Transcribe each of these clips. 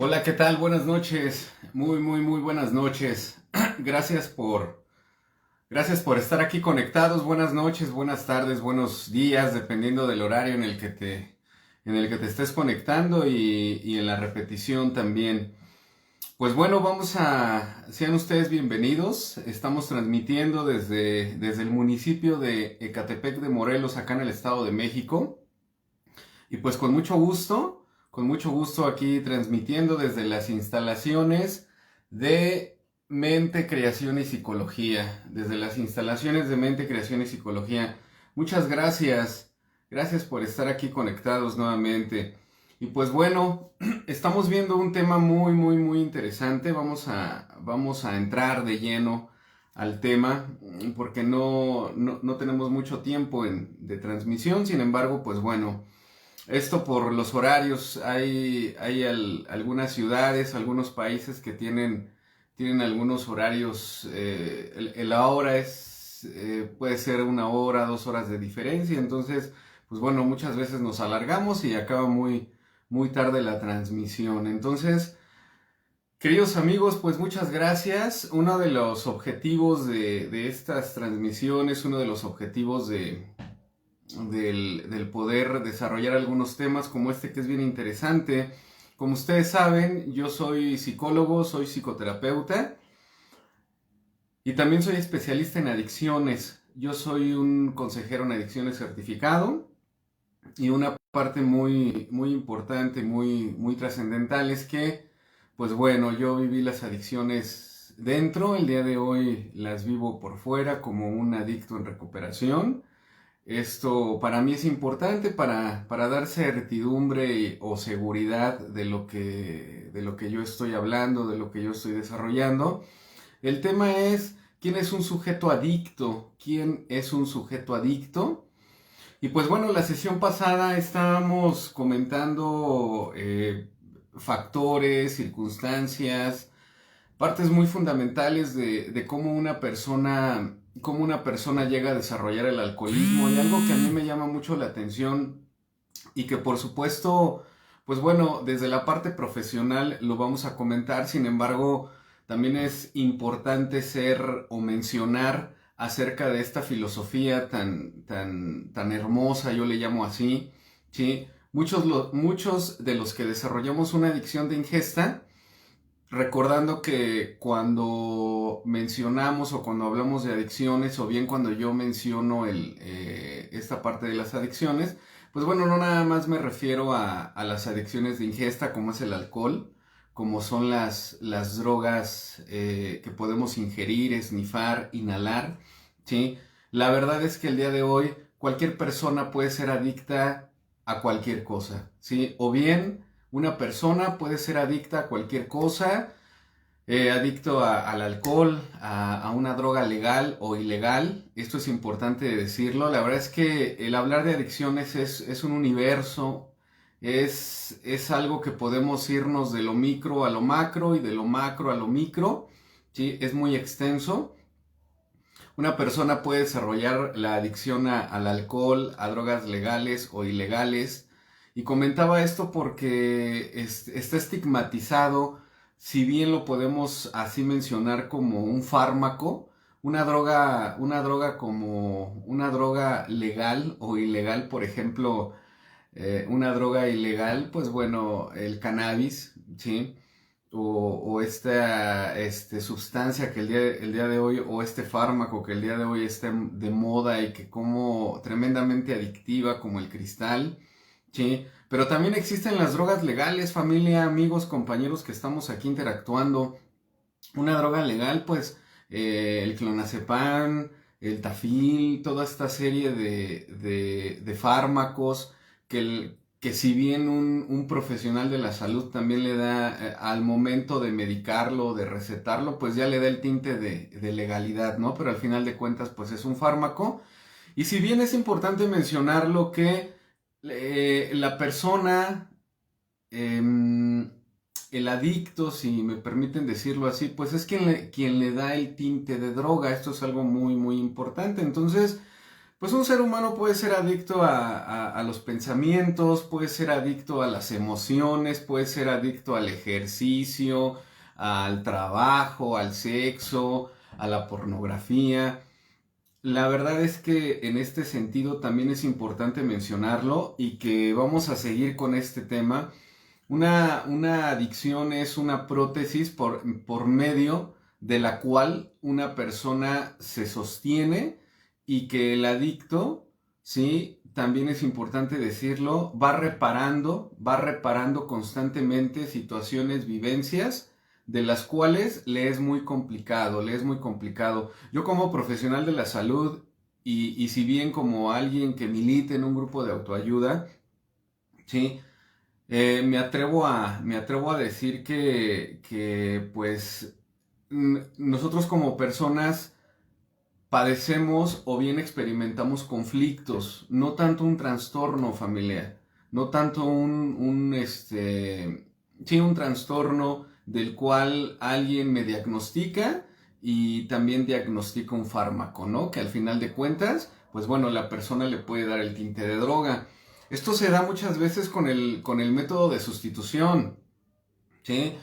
Hola, ¿qué tal? Buenas noches. Muy buenas noches. Gracias gracias por estar aquí conectados. Buenas noches, buenas tardes, buenos días, dependiendo del horario en el que te estés conectando y en la repetición también. Pues bueno, sean ustedes bienvenidos. Estamos transmitiendo desde el municipio de Ecatepec de Morelos, acá en el Estado de México. Y pues con mucho gusto aquí transmitiendo desde las instalaciones de Mente, Creación y Psicología. Desde las instalaciones de Mente, Creación y Psicología. Muchas gracias. Gracias por estar aquí conectados nuevamente. Y pues bueno, estamos viendo un tema muy interesante. Vamos a entrar de lleno al tema porque no tenemos mucho tiempo de transmisión. Sin embargo, pues bueno. Esto por los horarios, hay algunas ciudades, algunos países que tienen algunos horarios, la hora puede ser 1 hora, 2 horas de diferencia, entonces, pues bueno, muchas veces nos alargamos y acaba muy tarde la transmisión. Entonces, queridos amigos, pues muchas gracias. Uno de los objetivos de estas transmisiones, uno de los objetivos del poder desarrollar algunos temas como este que es bien interesante. Como ustedes saben, yo soy psicólogo, soy psicoterapeuta y también soy especialista en adicciones. Yo soy un consejero en adicciones certificado y una parte muy importante, muy trascendental es que, pues bueno, yo viví las adicciones dentro, el día de hoy las vivo por fuera como un adicto en recuperación. Esto para mí es importante para dar certidumbre o seguridad de lo que yo estoy hablando, de lo que yo estoy desarrollando. El tema es, ¿quién es un sujeto adicto? ¿Quién es un sujeto adicto? Y pues bueno, la sesión pasada estábamos comentando factores, circunstancias, partes muy fundamentales de cómo una persona llega a desarrollar el alcoholismo. Y algo que a mí me llama mucho la atención y que por supuesto, pues bueno, desde la parte profesional lo vamos a comentar. Sin embargo, también es importante ser o mencionar acerca de esta filosofía tan hermosa, yo le llamo así, ¿sí? Muchos de los que desarrollamos una adicción de ingesta, recordando que cuando mencionamos o cuando hablamos de adicciones, o bien cuando yo menciono esta parte de las adicciones, pues bueno, no nada más me refiero a las adicciones de ingesta, como es el alcohol, como son las drogas que podemos ingerir, esnifar, inhalar, ¿sí? La verdad es que el día de hoy cualquier persona puede ser adicta a cualquier cosa, ¿sí? O bien una persona puede ser adicta a cualquier cosa, adicto al alcohol, a una droga legal o ilegal. Esto es importante decirlo. La verdad es que el hablar de adicciones es un universo, es algo que podemos irnos de lo micro a lo macro y de lo macro a lo micro, ¿sí? Es muy extenso. Una persona puede desarrollar la adicción al alcohol, a drogas legales o ilegales. Y comentaba esto porque está estigmatizado, si bien lo podemos así mencionar como un fármaco, una droga como una droga legal o ilegal, por ejemplo, una droga ilegal, pues bueno, el cannabis, ¿sí? O esta sustancia que el día de hoy, o este fármaco que el día de hoy está de moda y que como tremendamente adictiva como el cristal, ¿sí? Pero también existen las drogas legales, familia, amigos, compañeros que estamos aquí interactuando. Una droga legal, pues el clonazepam, el tafil, toda esta serie de fármacos que si bien un profesional de la salud también le da, al momento de medicarlo, de recetarlo, pues ya le da el tinte de legalidad, ¿no? Pero al final de cuentas, pues es un fármaco. Y si bien es importante mencionarlo que la persona, em, el adicto, si me permiten decirlo así, pues es quien le da el tinte de droga. Esto es algo muy importante. Entonces, pues un ser humano puede ser adicto a los pensamientos, puede ser adicto a las emociones, puede ser adicto al ejercicio, al trabajo, al sexo, a la pornografía. La verdad es que en este sentido también es importante mencionarlo y que vamos a seguir con este tema. Una adicción es una prótesis por medio de la cual una persona se sostiene y que el adicto, ¿sí? También es importante decirlo, va reparando constantemente situaciones, vivencias, de las cuales le es muy complicado, le es muy complicado. Yo como profesional de la salud y si bien como alguien que milita en un grupo de autoayuda, ¿sí? Me atrevo a decir que pues nosotros como personas padecemos o bien experimentamos conflictos, no tanto un trastorno familiar, no tanto sí, un trastorno del cual alguien me diagnostica y también diagnostica un fármaco, ¿no? Que al final de cuentas, pues bueno, la persona le puede dar el tinte de droga. Esto se da muchas veces con el método de sustitución, ¿sí?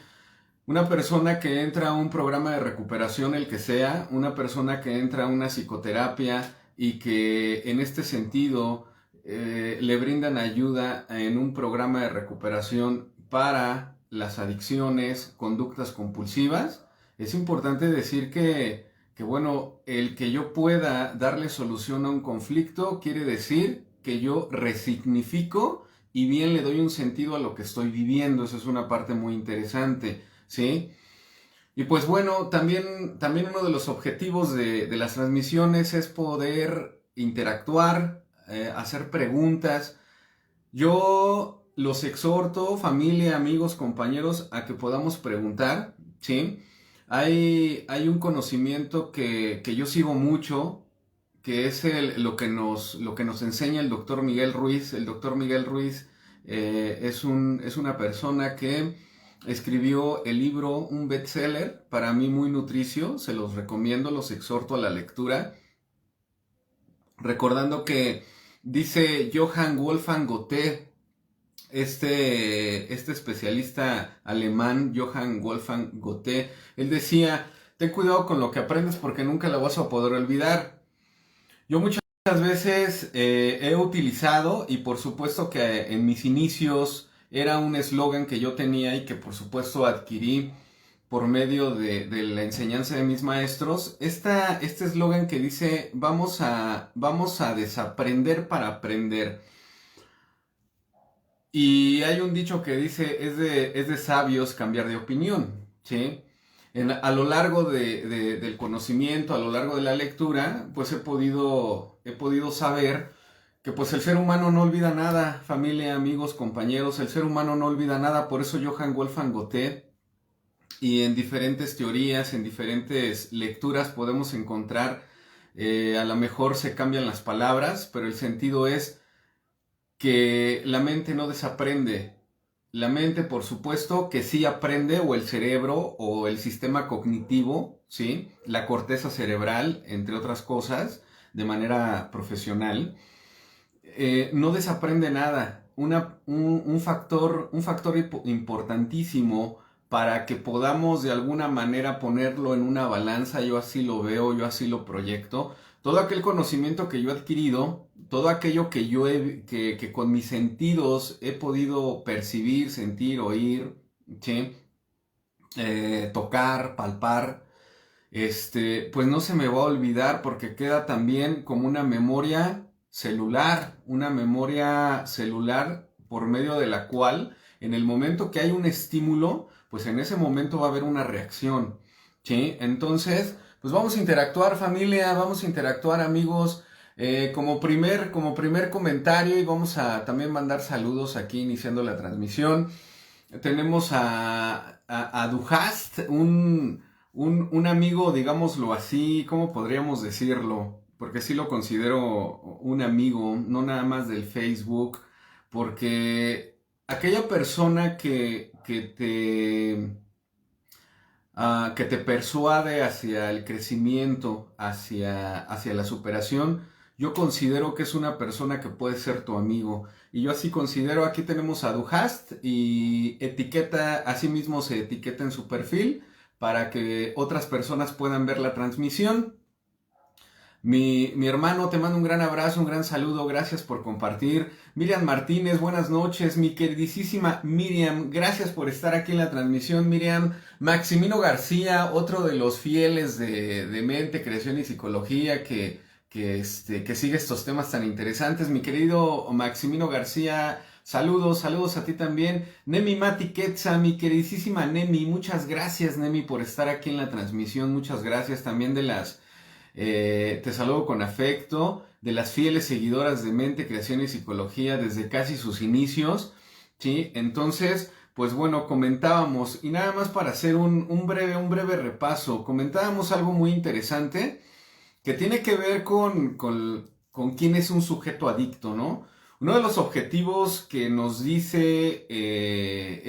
Una persona que entra a un programa de recuperación, el que sea, una persona que entra a una psicoterapia y que en este sentido le brindan ayuda en un programa de recuperación para las adicciones, conductas compulsivas, es importante decir bueno, el que yo pueda darle solución a un conflicto quiere decir que yo resignifico y bien le doy un sentido a lo que estoy viviendo. Eso es una parte muy interesante. ¿Sí? Y pues bueno, también uno de los objetivos de las transmisiones es poder interactuar, hacer preguntas. Yo los exhorto, familia, amigos, compañeros, a que podamos preguntar, ¿sí? Hay un conocimiento que yo sigo mucho, que es lo que nos enseña el doctor Miguel Ruiz. El doctor Miguel Ruiz es una persona que escribió el libro, un bestseller, para mí muy nutricio, se los recomiendo, los exhorto a la lectura, recordando que dice Johann Wolfgang Goethe, este especialista alemán, Johann Wolfgang Goethe, él decía, ten cuidado con lo que aprendes porque nunca lo vas a poder olvidar. Yo muchas veces he utilizado, y por supuesto que en mis inicios era un eslogan que yo tenía y que por supuesto adquirí por medio de la enseñanza de mis maestros, este eslogan que dice vamos a desaprender para aprender. Y hay un dicho que dice es de sabios cambiar de opinión, ¿sí? A lo largo del conocimiento, a lo largo de la lectura, pues he podido saber que pues el ser humano no olvida nada, familia, amigos, compañeros, el ser humano no olvida nada, por eso Johann Wolfgang Goethe, y en diferentes teorías, en diferentes lecturas podemos encontrar, a lo mejor se cambian las palabras, pero el sentido es que la mente no desaprende. La mente, por supuesto, que sí aprende, o el cerebro, o el sistema cognitivo, ¿sí? La corteza cerebral, entre otras cosas, de manera profesional, no desaprende nada. Un factor importantísimo para que podamos de alguna manera ponerlo en una balanza, yo así lo veo, yo así lo proyecto. Todo aquel conocimiento que yo he adquirido, todo aquello que con mis sentidos he podido percibir, sentir, oír, ¿sí? Tocar, palpar, pues no se me va a olvidar porque queda también como una memoria celular por medio de la cual en el momento que hay un estímulo, pues en ese momento va a haber una reacción, ¿sí? Entonces, pues vamos a interactuar familia, vamos a interactuar amigos, como primer comentario y vamos a también mandar saludos aquí iniciando la transmisión. Tenemos a Duhast, un amigo, digámoslo así, ¿cómo podríamos decirlo? Porque sí lo considero un amigo, no nada más del Facebook, porque aquella persona que te persuade hacia el crecimiento, hacia la superación, yo considero que es una persona que puede ser tu amigo. Y yo así considero, aquí tenemos a Duhast y etiqueta, así mismo se etiqueta en su perfil para que otras personas puedan ver la transmisión. Mi hermano, te mando un gran abrazo, un gran saludo, gracias por compartir. Miriam Martínez, buenas noches. Mi queridísima Miriam, gracias por estar aquí en la transmisión, Miriam. Maximino García, otro de los fieles de mente, creación y psicología que sigue estos temas tan interesantes. Mi querido Maximino García, saludos, saludos a ti también. Nemi Mati Quetza, mi queridísima Nemi, muchas gracias Nemi por estar aquí en la transmisión, muchas gracias también te saludo con afecto, de las fieles seguidoras de Mente, Creación y Psicología desde casi sus inicios, ¿sí? Entonces, pues bueno, comentábamos, y nada más para hacer un breve repaso, comentábamos algo muy interesante que tiene que ver con quién es un sujeto adicto, ¿no? Uno de los objetivos que nos dice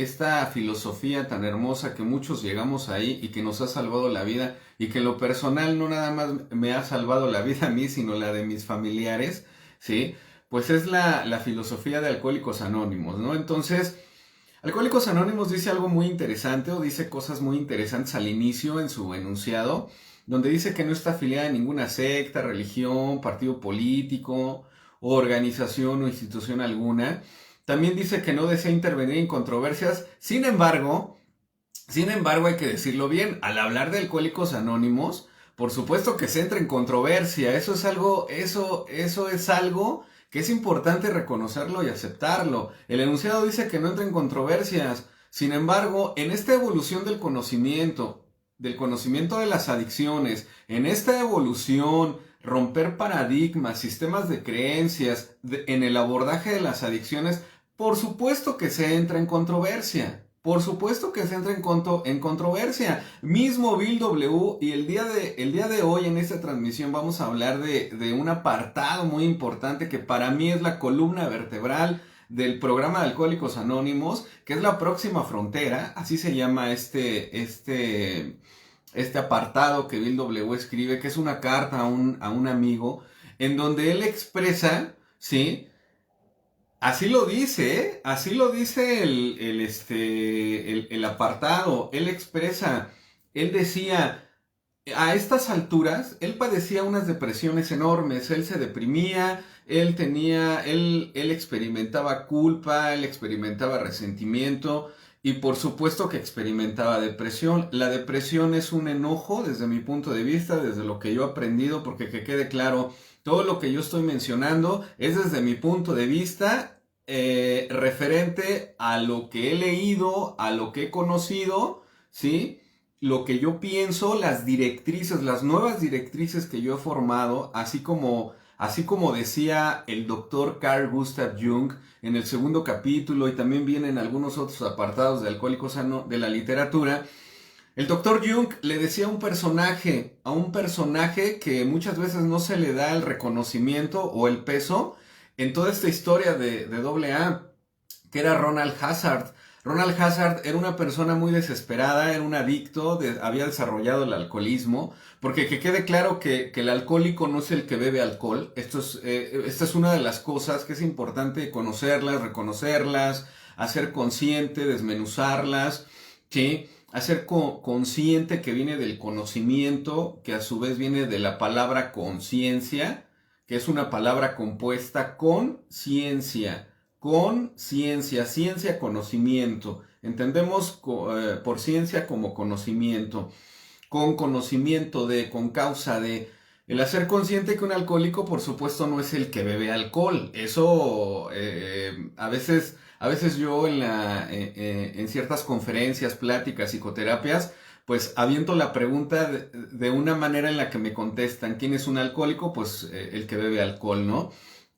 esta filosofía tan hermosa que muchos llegamos ahí y que nos ha salvado la vida y que en lo personal no nada más me ha salvado la vida a mí, sino la de mis familiares, ¿sí? Pues es la filosofía de Alcohólicos Anónimos, ¿no? Entonces, Alcohólicos Anónimos dice algo muy interesante o dice cosas muy interesantes al inicio en su enunciado, donde dice que no está afiliada a ninguna secta, religión, partido político, organización o institución alguna. También dice que no desea intervenir en controversias. Sin embargo, hay que decirlo bien, al hablar de Alcohólicos Anónimos, por supuesto que se entra en controversia. Eso es algo que es importante reconocerlo y aceptarlo. El enunciado dice que no entra en controversias. Sin embargo, en esta evolución del conocimiento de las adicciones, en esta evolución, romper paradigmas, sistemas de creencias, en el abordaje de las adicciones, por supuesto que se entra en controversia. Por supuesto que se entra en controversia. Mismo Bill W. Y el día de hoy en esta transmisión vamos a hablar de un apartado muy importante que para mí es la columna vertebral del programa de Alcohólicos Anónimos, que es la próxima frontera. Así se llama este apartado que Bill W. escribe, que es una carta a un amigo, en donde él expresa, ¿sí? Así lo dice, ¿eh? Así lo dice el apartado. Él expresa, él decía, a estas alturas, él padecía unas depresiones enormes, él se deprimía, él experimentaba culpa, él experimentaba resentimiento y por supuesto que experimentaba depresión. La depresión es un enojo desde mi punto de vista, desde lo que yo he aprendido, porque que quede claro, todo lo que yo estoy mencionando es desde mi punto de vista referente a lo que he leído, a lo que he conocido, ¿sí? Lo que yo pienso, las directrices, las nuevas directrices que yo he formado, así como decía el doctor Carl Gustav Jung en el segundo capítulo y también vienen algunos otros apartados de Alcohólicos de la literatura. El doctor Jung le decía a un personaje que muchas veces no se le da el reconocimiento o el peso en toda esta historia de AA, que era Ronald Hazard. Ronald Hazard era una persona muy desesperada, era un adicto, había desarrollado el alcoholismo, porque que quede claro que el alcohólico no es el que bebe alcohol. Esta es una de las cosas que es importante conocerlas, reconocerlas, hacer consciente, desmenuzarlas, ¿sí? Hacer consciente que viene del conocimiento, que a su vez viene de la palabra conciencia, que es una palabra compuesta con ciencia. Ciencia, conocimiento. Entendemos por ciencia como conocimiento, con conocimiento con causa de. El hacer consciente que un alcohólico, por supuesto, no es el que bebe alcohol. Eso a veces yo en ciertas conferencias, pláticas, psicoterapias, pues aviento la pregunta de una manera en la que me contestan, ¿quién es un alcohólico? Pues el que bebe alcohol, ¿no?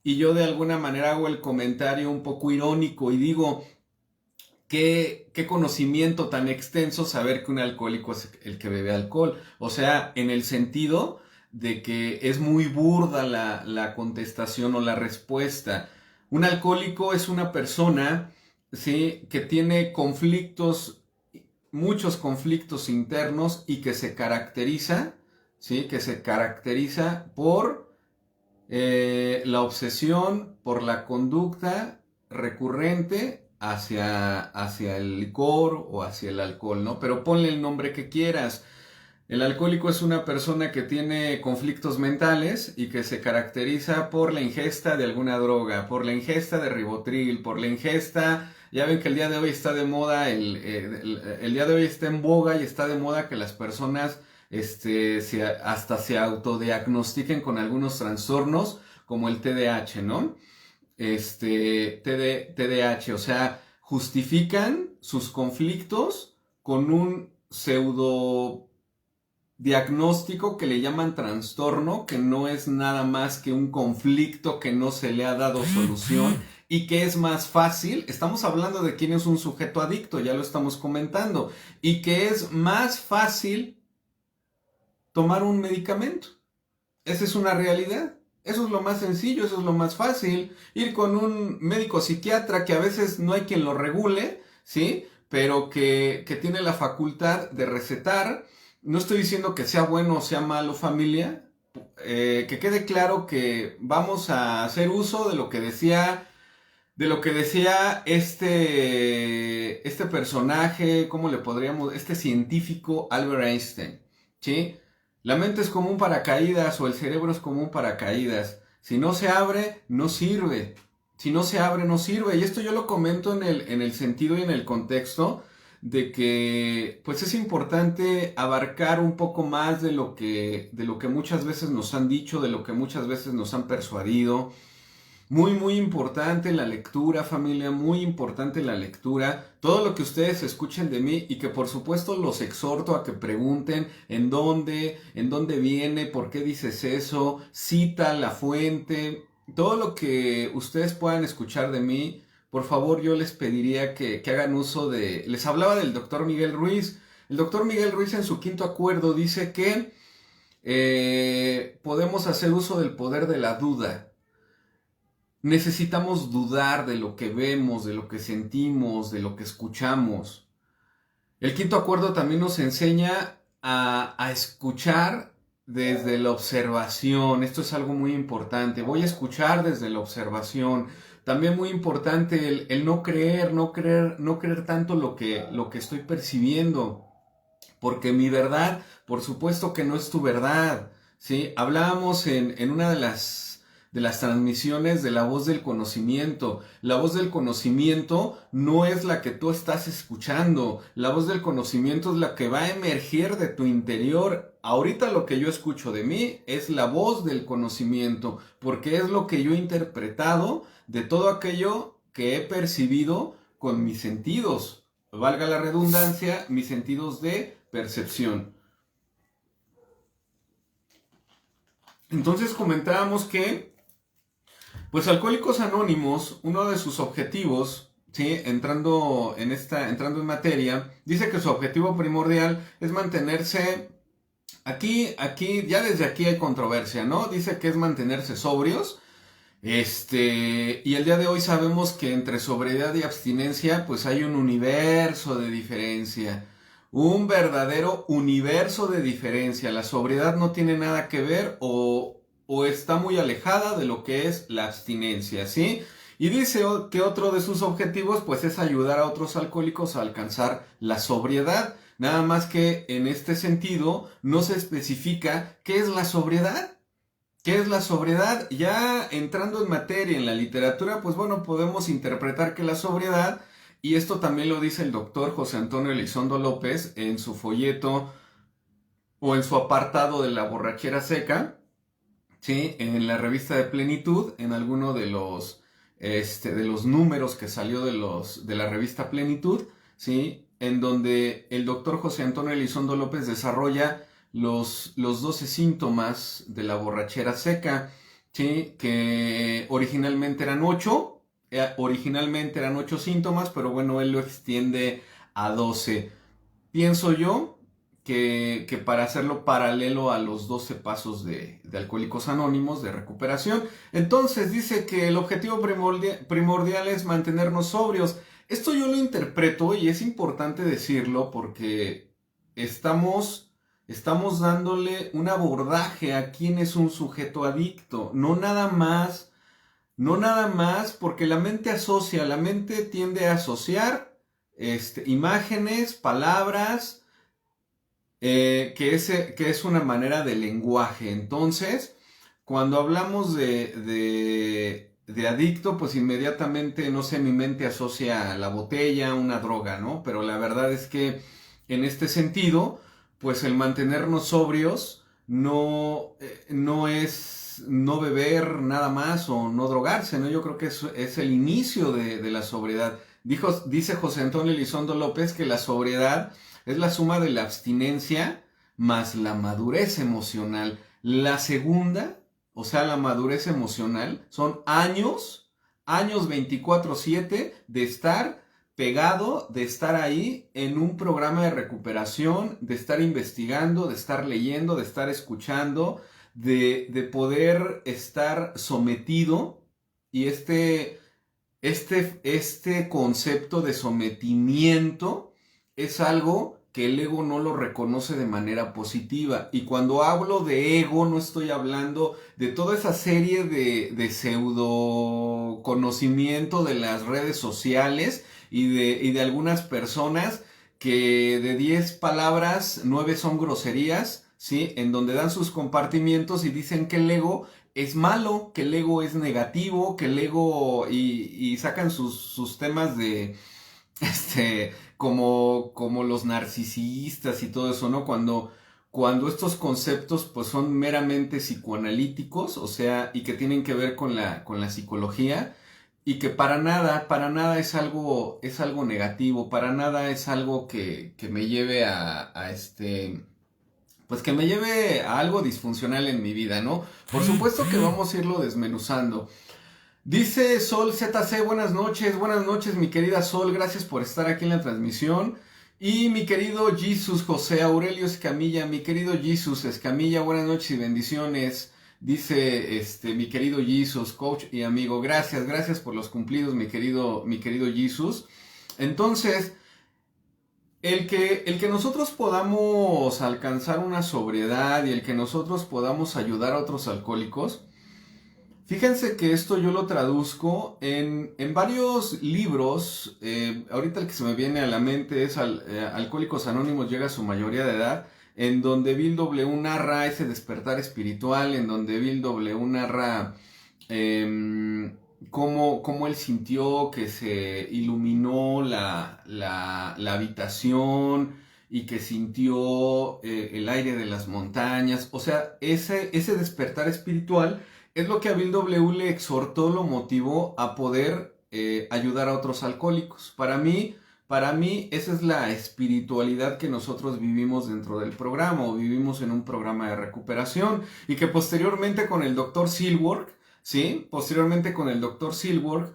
Y yo de alguna manera hago el comentario un poco irónico y digo, qué conocimiento tan extenso saber que un alcohólico es el que bebe alcohol. O sea, en el sentido de que es muy burda la contestación o la respuesta. Un alcohólico es una persona, ¿sí?, que tiene muchos conflictos internos y que se caracteriza, ¿sí?, que se caracteriza por la obsesión por la conducta recurrente hacia el licor o hacia el alcohol, ¿no? Pero ponle el nombre que quieras. El alcohólico es una persona que tiene conflictos mentales y que se caracteriza por la ingesta de alguna droga, por la ingesta de ribotril, por la ingesta. Ya ven que el día de hoy está de moda, el día de hoy está en boga y está de moda que las personas hasta se autodiagnostiquen con algunos trastornos como el TDAH, ¿no? TDAH, o sea, justifican sus conflictos con un pseudo diagnóstico que le llaman trastorno, que no es nada más que un conflicto que no se le ha dado solución y que es más fácil, estamos hablando de quién es un sujeto adicto, ya lo estamos comentando, y que es más fácil tomar un medicamento. Esa es una realidad. Eso es lo más sencillo, eso es lo más fácil. Ir con un médico psiquiatra que a veces no hay quien lo regule, ¿sí? Pero que tiene la facultad de recetar. No estoy diciendo que sea bueno o sea malo, familia. Que quede claro que vamos a hacer uso de lo que decía este personaje, ¿cómo le podríamos? Este científico Albert Einstein, ¿sí? La mente es como un paracaídas o el cerebro es como un paracaídas. Si no se abre, no sirve. Si no se abre, no sirve. Y esto yo lo comento en el sentido y en el contexto de que pues es importante abarcar un poco más de lo que muchas veces nos han dicho, de lo que muchas veces nos han persuadido. Muy, muy importante la lectura, familia, muy importante la lectura. Todo lo que ustedes escuchen de mí y que por supuesto los exhorto a que pregunten en dónde viene, por qué dices eso, cita la fuente. Todo lo que ustedes puedan escuchar de mí, por favor yo les pediría que hagan uso de... Les hablaba del doctor Miguel Ruiz. El doctor Miguel Ruiz en su quinto acuerdo dice que podemos hacer uso del poder de la duda. Necesitamos dudar de lo que vemos, de lo que sentimos, de lo que escuchamos. El quinto acuerdo también nos enseña a escuchar desde la observación. Esto es algo muy importante. Voy a escuchar desde la observación. También muy importante el no creer tanto lo que estoy percibiendo. Porque mi verdad, por supuesto que no es tu verdad. ¿Sí? Hablábamos en una de las transmisiones de la voz del conocimiento. La voz del conocimiento no es la que tú estás escuchando. La voz del conocimiento es la que va a emerger de tu interior. Ahorita lo que yo escucho de mí es la voz del conocimiento, porque es lo que yo he interpretado de todo aquello que he percibido con mis sentidos. Valga la redundancia, mis sentidos de percepción. Entonces comentábamos que pues Alcohólicos Anónimos, uno de sus objetivos, ¿sí? Entrando en materia, dice que su objetivo primordial es mantenerse, aquí, ya desde aquí hay controversia, ¿no? Dice que es mantenerse sobrios, y el día de hoy sabemos que entre sobriedad y abstinencia, pues hay un universo de diferencia. Un verdadero universo de diferencia. La sobriedad no tiene nada que ver o está muy alejada de lo que es la abstinencia, ¿sí? Y dice que otro de sus objetivos pues es ayudar a otros alcohólicos a alcanzar la sobriedad. Nada más que en este sentido no se especifica qué es la sobriedad. ¿Qué es la sobriedad? Ya entrando en materia en la literatura, pues bueno, podemos interpretar que la sobriedad, y esto también lo dice el doctor José Antonio Elizondo López en su folleto o en su apartado de la borrachera seca, ¿sí? En la revista de Plenitud, en alguno de los números que salió de la revista Plenitud, ¿sí? En donde el doctor José Antonio Elizondo López desarrolla los 12 síntomas de la borrachera seca, ¿sí? Que originalmente eran 8 síntomas, pero bueno, él lo extiende a 12. Pienso yo que para hacerlo paralelo a los 12 pasos de Alcohólicos Anónimos de recuperación. Entonces dice que el objetivo primordial es mantenernos sobrios. Esto yo lo interpreto y es importante decirlo porque estamos estamos dándole un abordaje a quién es un sujeto adicto, no nada más porque la mente asocia, la mente tiende a asociar imágenes, palabras, que es una manera de lenguaje. Entonces, cuando hablamos de adicto, pues inmediatamente, no sé, mi mente asocia la botella, una droga, ¿no? Pero la verdad es que en este sentido, pues el mantenernos sobrios no es no beber nada más o no drogarse, ¿no? Yo creo que es el inicio de la sobriedad. Dice José Antonio Elizondo López que la sobriedad es la suma de la abstinencia más la madurez emocional. La segunda, o sea, la madurez emocional, son años 24/7 de estar pegado, de estar ahí en un programa de recuperación, de estar investigando, de estar leyendo, de estar escuchando, de poder estar sometido. Y este concepto de sometimiento es algo que el ego no lo reconoce de manera positiva. Y cuando hablo de ego, no estoy hablando de toda esa serie de pseudo conocimiento de las redes sociales y de algunas personas que de 10 palabras, 9 son groserías, ¿sí? En donde dan sus compartimientos y dicen que el ego es malo, que el ego es negativo, que el ego y sacan sus temas de como los narcisistas y todo eso, ¿no? Cuando estos conceptos pues son meramente psicoanalíticos, o sea, y que tienen que ver con la psicología, y que para nada es algo negativo, para nada es algo que me lleve pues que me lleve a algo disfuncional en mi vida, ¿no? Por supuesto que vamos a irlo desmenuzando. Dice Sol ZC, buenas noches mi querida Sol, gracias por estar aquí en la transmisión. Y mi querido Jesus José Aurelio Escamilla, mi querido Jesus Escamilla, buenas noches y bendiciones. Dice mi querido Jesus, coach y amigo, gracias por los cumplidos, mi querido Jesus. Entonces, el que nosotros podamos alcanzar una sobriedad y el que nosotros podamos ayudar a otros alcohólicos, fíjense que esto yo lo traduzco en varios libros. Ahorita el que se me viene a la mente es Alcohólicos Anónimos llega a su mayoría de edad, en donde Bill W. narra ese despertar espiritual, en donde Bill W. narra cómo él sintió que se iluminó la habitación y que sintió el aire de las montañas. O sea, ese despertar espiritual es lo que a Bill W. le exhortó, lo motivó a poder ayudar a otros alcohólicos. Para mí, esa es la espiritualidad que nosotros vivimos dentro del programa, o vivimos en un programa de recuperación, y que posteriormente con el Dr. Silwork, ¿sí? Posteriormente con el Dr. Silwork,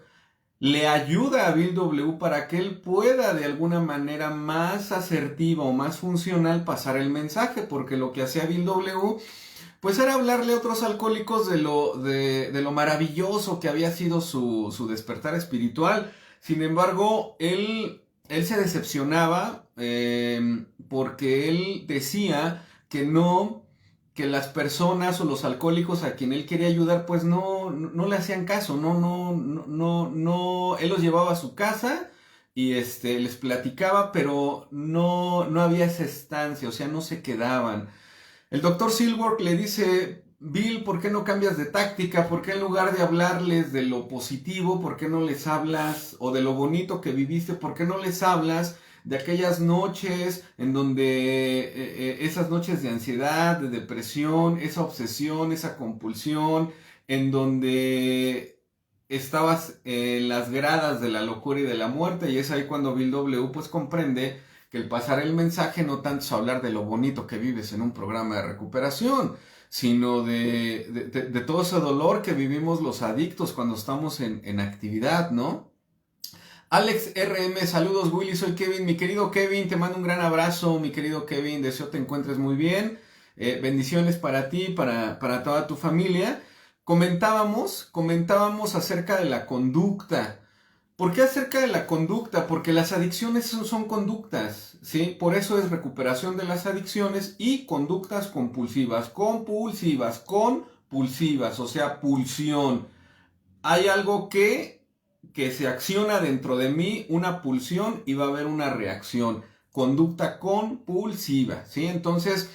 le ayuda a Bill W. para que él pueda de alguna manera más asertiva o más funcional pasar el mensaje, porque lo que hacía Bill W. pues era hablarle a otros alcohólicos de lo maravilloso que había sido su despertar espiritual. Sin embargo, él se decepcionaba porque él decía que no, que las personas o los alcohólicos a quien él quería ayudar, pues no le hacían caso, él los llevaba a su casa y les platicaba, pero no había esa estancia, o sea, no se quedaban. El doctor Silwork le dice, Bill, ¿por qué no cambias de táctica? ¿Por qué en lugar de hablarles de lo positivo, por qué no les hablas, o de lo bonito que viviste, por qué no les hablas de aquellas noches en donde, esas noches de ansiedad, de depresión, esa obsesión, esa compulsión, en donde estabas en las gradas de la locura y de la muerte? Y es ahí cuando Bill W. pues comprende que el pasar el mensaje no tanto es hablar de lo bonito que vives en un programa de recuperación, sino de todo ese dolor que vivimos los adictos cuando estamos en actividad, ¿no? Alex RM, saludos Willy, soy Kevin, mi querido Kevin, te mando un gran abrazo, mi querido Kevin, deseo te encuentres muy bien, bendiciones para ti, para toda tu familia. Comentábamos acerca de la conducta. ¿Por qué acerca de la conducta? Porque las adicciones son conductas, ¿sí? Por eso es recuperación de las adicciones y conductas compulsivas, compulsivas, o sea, pulsión. Hay algo que se acciona dentro de mí, una pulsión y va a haber una reacción. Conducta compulsiva, ¿sí? Entonces,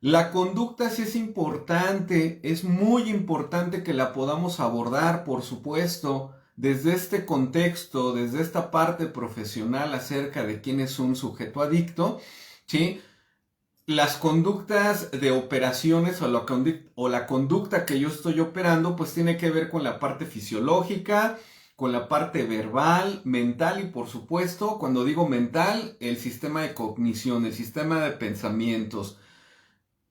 la conducta sí es importante, es muy importante que la podamos abordar, por supuesto, desde este contexto, desde esta parte profesional acerca de quién es un sujeto adicto, ¿sí? Las conductas de operaciones o la conducta que yo estoy operando, pues tiene que ver con la parte fisiológica, con la parte verbal, mental y por supuesto, cuando digo mental, el sistema de cognición, el sistema de pensamientos,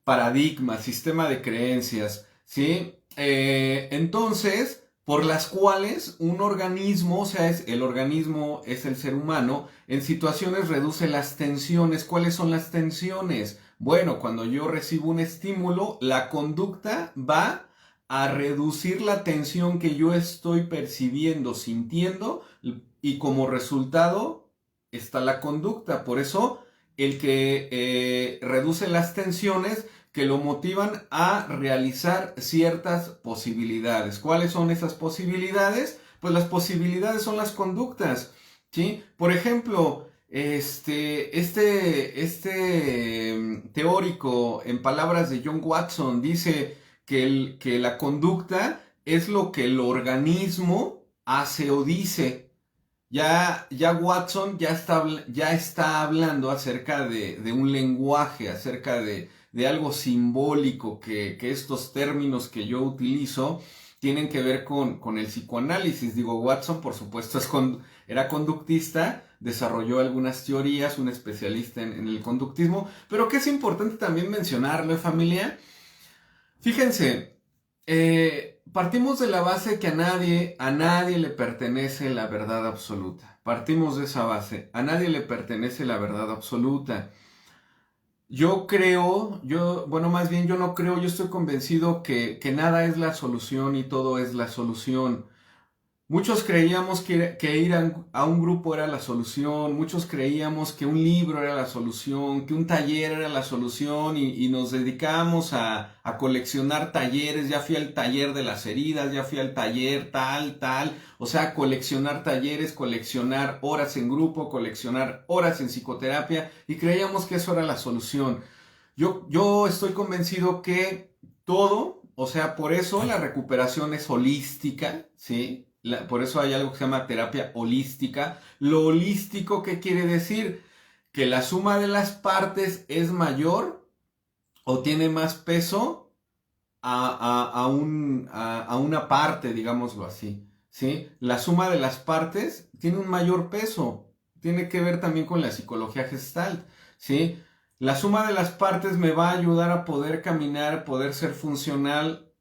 paradigmas, sistema de creencias, ¿sí? Entonces, por las cuales un organismo, o sea, el organismo es el ser humano, en situaciones reduce las tensiones. ¿Cuáles son las tensiones? Bueno, cuando yo recibo un estímulo, la conducta va a reducir la tensión que yo estoy percibiendo, sintiendo, y como resultado está la conducta. Por eso, el que reduce las tensiones que lo motivan a realizar ciertas posibilidades. ¿Cuáles son esas posibilidades? Pues las posibilidades son las conductas, ¿sí? Por ejemplo, teórico, en palabras de John Watson, dice que la conducta es lo que el organismo hace o dice. Ya Watson ya está hablando acerca de un lenguaje, acerca de algo simbólico, que estos términos que yo utilizo tienen que ver con el psicoanálisis. Digo, Watson, por supuesto, era conductista, desarrolló algunas teorías, un especialista en el conductismo, pero que es importante también mencionarlo, familia. Fíjense, partimos de la base que a nadie le pertenece la verdad absoluta. Partimos de esa base, a nadie le pertenece la verdad absoluta. Bueno, más bien yo no creo, yo estoy convencido que nada es la solución y todo es la solución. Muchos creíamos que ir a un grupo era la solución, muchos creíamos que un libro era la solución, que un taller era la solución y nos dedicamos a coleccionar talleres. Ya fui al taller de las heridas, ya fui al taller tal, o sea, coleccionar talleres, coleccionar horas en grupo, coleccionar horas en psicoterapia y creíamos que eso era la solución. Yo estoy convencido que todo, o sea, por eso la recuperación es holística, ¿sí? Por eso hay algo que se llama terapia holística. Lo holístico, ¿qué quiere decir? Que la suma de las partes es mayor o tiene más peso a una parte, digámoslo así, ¿sí? La suma de las partes tiene un mayor peso. Tiene que ver también con la psicología Gestalt, ¿sí? La suma de las partes me va a ayudar a poder caminar, poder ser funcional,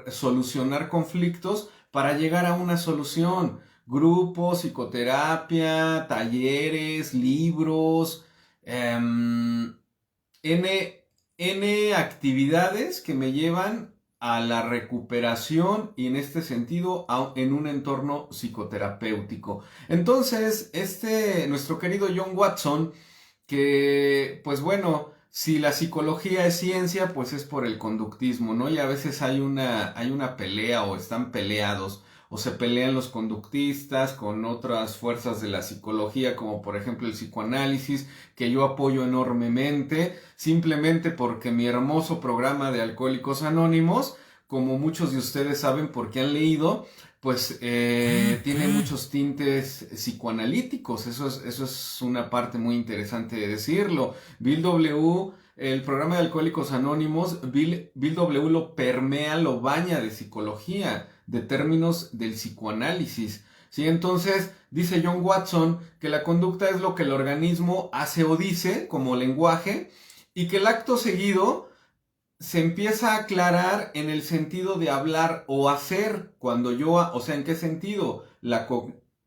solucionar conflictos para llegar a una solución. Grupos, psicoterapia, talleres, libros, N actividades que me llevan a la recuperación y en este sentido en un entorno psicoterapéutico. Entonces, nuestro querido John Watson, que pues bueno, si la psicología es ciencia, pues es por el conductismo, ¿no? Y a veces hay una pelea o están peleados o se pelean los conductistas con otras fuerzas de la psicología, como por ejemplo el psicoanálisis, que yo apoyo enormemente, simplemente porque mi hermoso programa de Alcohólicos Anónimos, como muchos de ustedes saben porque han leído, pues tiene muchos tintes psicoanalíticos. Eso es una parte muy interesante de decirlo. Bill W., el programa de Alcohólicos Anónimos, Bill W. lo permea, lo baña de psicología, de términos del psicoanálisis. ¿Sí? Entonces, dice John Watson que la conducta es lo que el organismo hace o dice como lenguaje y que el acto seguido se empieza a aclarar en el sentido de hablar o hacer. O sea, ¿en qué sentido?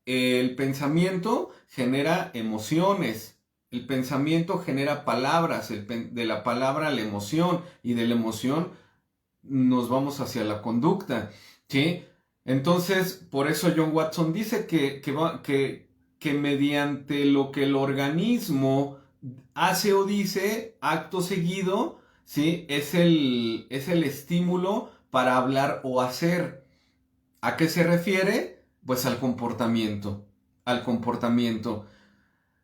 El pensamiento genera emociones. El pensamiento genera palabras, de la palabra a la emoción y de la emoción nos vamos hacia la conducta, ¿sí? Entonces, por eso John Watson dice que mediante lo que el organismo hace o dice, acto seguido, ¿sí? Es el estímulo para hablar o hacer. ¿A qué se refiere? Pues al comportamiento. Al comportamiento.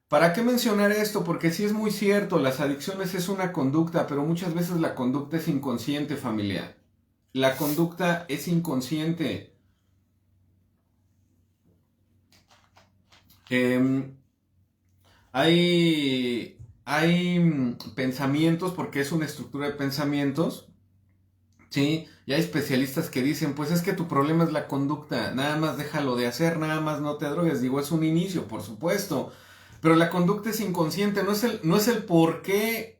¿Para qué mencionar esto? Porque sí es muy cierto, las adicciones es una conducta, pero muchas veces la conducta es inconsciente, familia. La conducta es inconsciente. Eh, hay pensamientos, porque es una estructura de pensamientos, ¿sí? Y hay especialistas que dicen, pues es que tu problema es la conducta, nada más déjalo de hacer, nada más no te drogues. Digo, es un inicio, por supuesto, pero la conducta es inconsciente, no es el por qué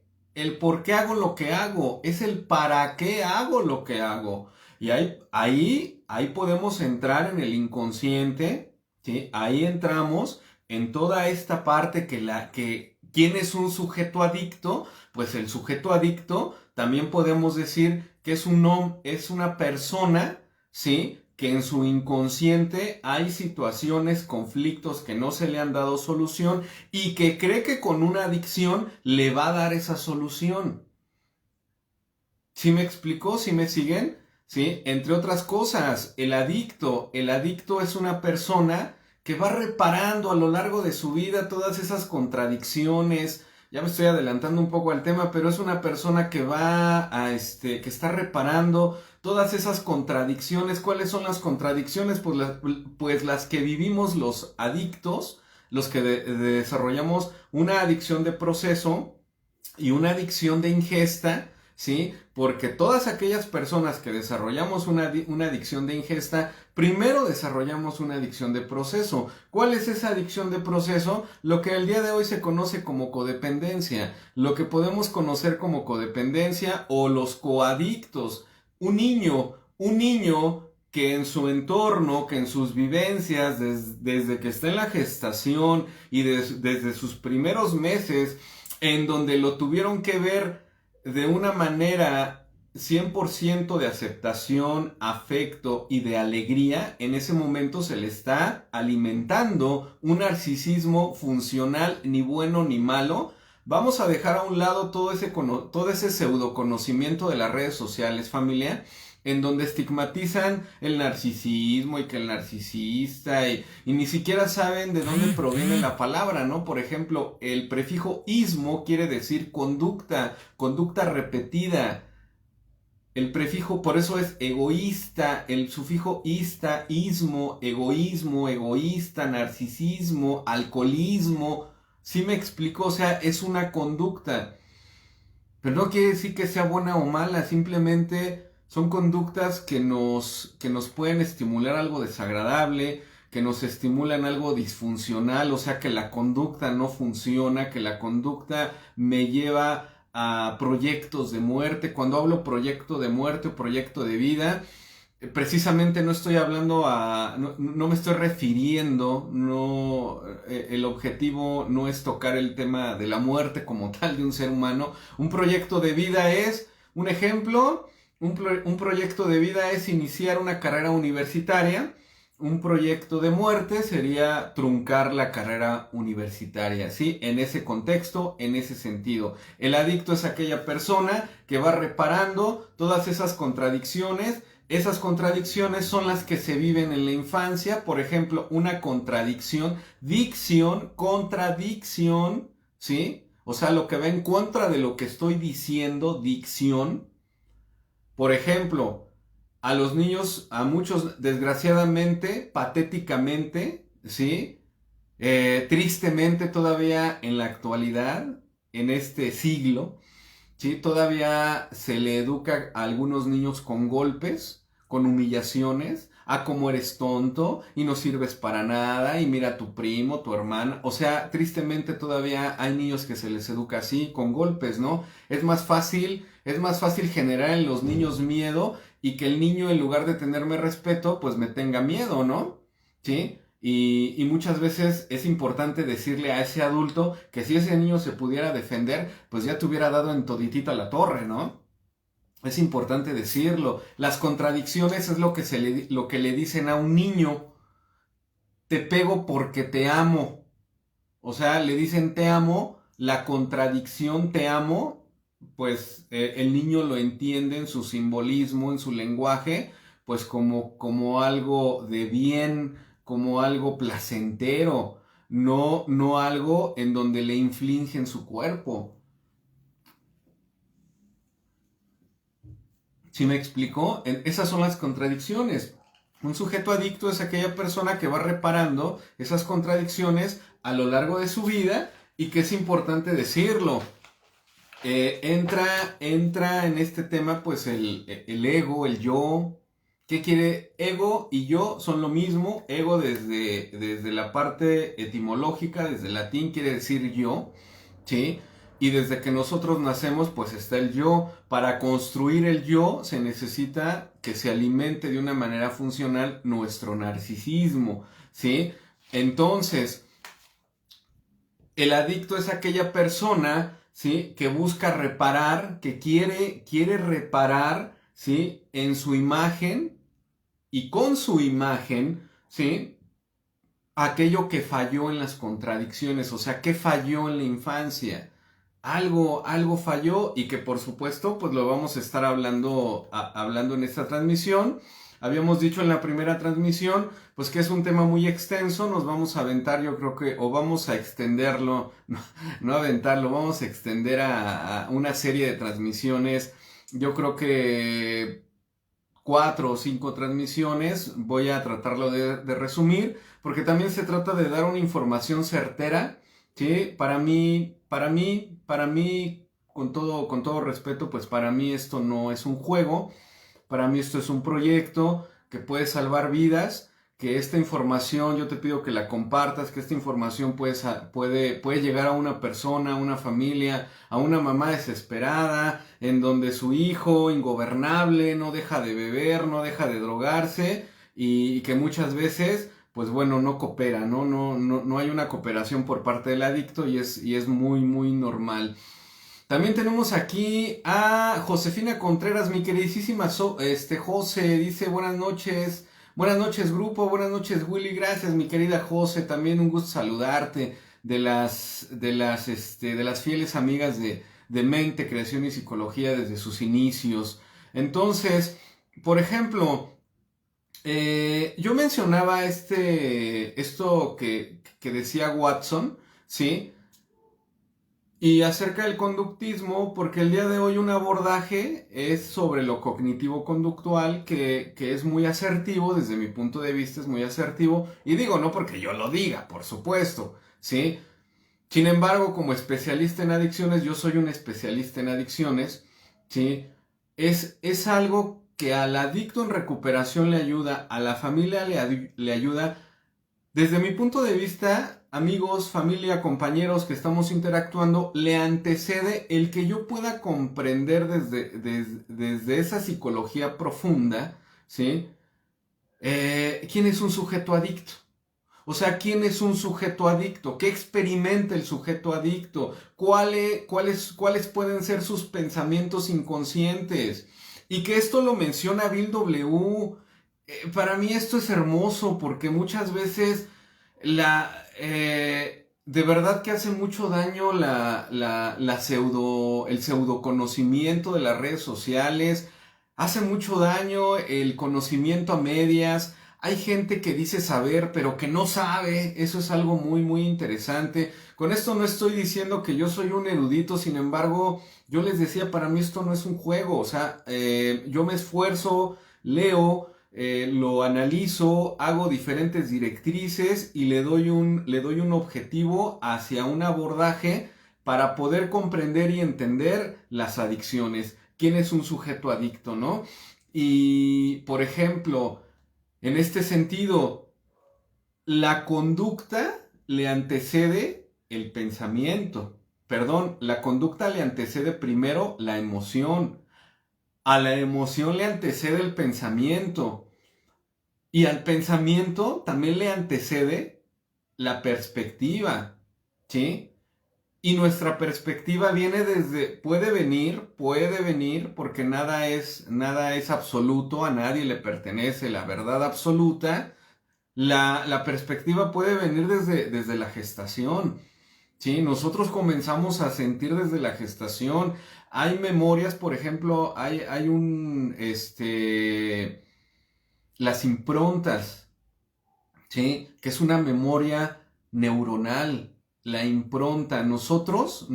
hago lo que hago, es el para qué hago lo que hago. Y ahí podemos entrar en el inconsciente, ¿sí? Ahí entramos en toda esta parte ¿quién es un sujeto adicto? Pues el sujeto adicto también podemos decir que es una persona, ¿sí? Que en su inconsciente hay situaciones, conflictos que no se le han dado solución y que cree que con una adicción le va a dar esa solución. ¿Sí me explicó? ¿Sí me siguen? ¿Sí? Entre otras cosas, el adicto es una persona que va reparando a lo largo de su vida todas esas contradicciones. Ya me estoy adelantando un poco al tema, pero es una persona que que está reparando todas esas contradicciones. ¿Cuáles son las contradicciones? Pues las que vivimos los adictos, los que desarrollamos una adicción de proceso y una adicción de ingesta, ¿sí? Porque todas aquellas personas que desarrollamos una adicción de ingesta, primero desarrollamos una adicción de proceso. ¿Cuál es esa adicción de proceso? Lo que el día de hoy se conoce como codependencia, lo que podemos conocer como codependencia o los coadictos. Un niño que en su entorno, que en sus vivencias, desde que está en la gestación y desde sus primeros meses, en donde lo tuvieron que ver de una manera 100% de aceptación, afecto y de alegría, en ese momento se le está alimentando un narcisismo funcional, ni bueno ni malo. Vamos a dejar a un lado todo ese pseudo conocimiento de las redes sociales, familia, en donde estigmatizan el narcisismo y que el narcisista y ni siquiera saben de dónde proviene la palabra, ¿no? Por ejemplo, el prefijo ismo quiere decir conducta repetida. El prefijo, por eso es egoísta, el sufijo ista, ismo, egoísmo, egoísta, narcisismo, alcoholismo. ¿Sí me explico? O sea, es una conducta. Pero no quiere decir que sea buena o mala, simplemente son conductas que nos pueden estimular algo desagradable, que nos estimulan algo disfuncional, o sea que la conducta no funciona, que la conducta me lleva a proyectos de muerte. Cuando hablo proyecto de muerte o proyecto de vida, precisamente no estoy hablando no me estoy refiriendo, no, el objetivo no es tocar el tema de la muerte como tal de un ser humano. Un proyecto de vida es, un ejemplo, un proyecto de vida es iniciar una carrera universitaria. Un proyecto de muerte sería truncar la carrera universitaria, ¿sí? En ese contexto, en ese sentido. El adicto es aquella persona que va reparando todas esas contradicciones. Esas contradicciones son las que se viven en la infancia. Por ejemplo, una contradicción, dicción, contradicción, ¿sí? O sea, lo que va en contra de lo que estoy diciendo, dicción. Por ejemplo, a los niños, a muchos, desgraciadamente, patéticamente, ¿sí? Tristemente todavía en la actualidad, en este siglo, ¿sí? Todavía se le educa a algunos niños con golpes, con humillaciones, a cómo eres tonto y no sirves para nada y mira a tu primo, tu hermana. O sea, tristemente todavía hay niños que se les educa así, con golpes, ¿no? Es más fácil generar en los niños miedo y que el niño en lugar de tenerme respeto, pues me tenga miedo, ¿no? ¿Sí? Y muchas veces es importante decirle a ese adulto que si ese niño se pudiera defender, pues ya te hubiera dado en toditita la torre, ¿no? Es importante decirlo. Las contradicciones es lo que le dicen a un niño. Te pego porque te amo. O sea, le dicen te amo, la contradicción te amo, pues el niño lo entiende en su simbolismo, en su lenguaje, pues como algo de bien, como algo placentero, no algo en donde le infligen su cuerpo. ¿Sí me explicó? Esas son las contradicciones. Un sujeto adicto es aquella persona que va reparando esas contradicciones a lo largo de su vida y que es importante decirlo. Entra en este tema pues el ego, el yo. ¿Qué quiere? Ego y yo son lo mismo. Ego desde la parte etimológica, desde el latín quiere decir yo, ¿sí? Y desde que nosotros nacemos pues está el yo. Para construir el yo se necesita que se alimente de una manera funcional nuestro narcisismo, ¿sí? Entonces, el adicto es aquella persona, ¿sí? Que busca reparar, que quiere reparar, ¿sí? En su imagen y con su imagen, ¿sí? Aquello que falló en las contradicciones, o sea, que falló en la infancia. Algo falló y que por supuesto pues lo vamos a estar hablando en esta transmisión. Habíamos dicho en la primera transmisión pues que es un tema muy extenso, nos vamos a aventar yo creo que, o vamos a extenderlo, no aventarlo, vamos a extender a una serie de transmisiones, yo creo que 4 o 5 transmisiones, voy a tratarlo de resumir, porque también se trata de dar una información certera, ¿sí? Para mí, con todo respeto, pues para mí esto no es un juego, para mí esto es un proyecto que puede salvar vidas, que esta información yo te pido que la compartas, que esta información puede llegar a una persona, a una familia, a una mamá desesperada, en donde su hijo ingobernable no deja de beber, no deja de drogarse y que muchas veces pues bueno, no coopera, no hay una cooperación por parte del adicto y es muy, muy normal. También tenemos aquí a Josefina Contreras, mi queridísima José, dice buenas noches grupo, buenas noches Willy, gracias mi querida José, también un gusto saludarte de las fieles amigas de Mente, Creación y Psicología desde sus inicios. Entonces, por ejemplo, yo mencionaba esto que decía Watson, ¿sí? Y acerca del conductismo, porque el día de hoy un abordaje es sobre lo cognitivo-conductual que es muy asertivo, desde mi punto de vista es muy asertivo, y digo no porque yo lo diga, por supuesto, ¿sí? Sin embargo, como especialista en adicciones, yo soy un especialista en adicciones, ¿sí? Es algo que al adicto en recuperación le ayuda, a la familia le ayuda. Desde mi punto de vista, amigos, familia, compañeros que estamos interactuando, le antecede el que yo pueda comprender desde esa psicología profunda, ¿sí? ¿Quién es un sujeto adicto? O sea, ¿quién es un sujeto adicto? ¿Qué experimenta el sujeto adicto? ¿Cuáles pueden ser sus pensamientos inconscientes? Y que esto lo menciona Bill W. Para mí esto es hermoso porque muchas veces de verdad que hace mucho daño el pseudo conocimiento de las redes sociales, hace mucho daño el conocimiento a medias. Hay gente que dice saber, pero que no sabe. Eso es algo muy, muy interesante. Con esto no estoy diciendo que yo soy un erudito, sin embargo, yo les decía, para mí esto no es un juego. O sea, yo me esfuerzo, leo, lo analizo, hago diferentes directrices y le doy un objetivo hacia un abordaje para poder comprender y entender las adicciones. ¿Quién es un sujeto adicto, no? Y, por ejemplo, en este sentido, la conducta le antecede el pensamiento. Perdón, la conducta le antecede primero la emoción. A la emoción le antecede el pensamiento. Y al pensamiento también le antecede la perspectiva. ¿Sí? Y nuestra perspectiva viene puede venir, porque nada es absoluto, a nadie le pertenece la verdad absoluta. La perspectiva puede venir desde la gestación. Sí, nosotros comenzamos a sentir desde la gestación. Hay memorias, por ejemplo, las improntas, ¿sí? Que es una memoria neuronal, la impronta. Nosotros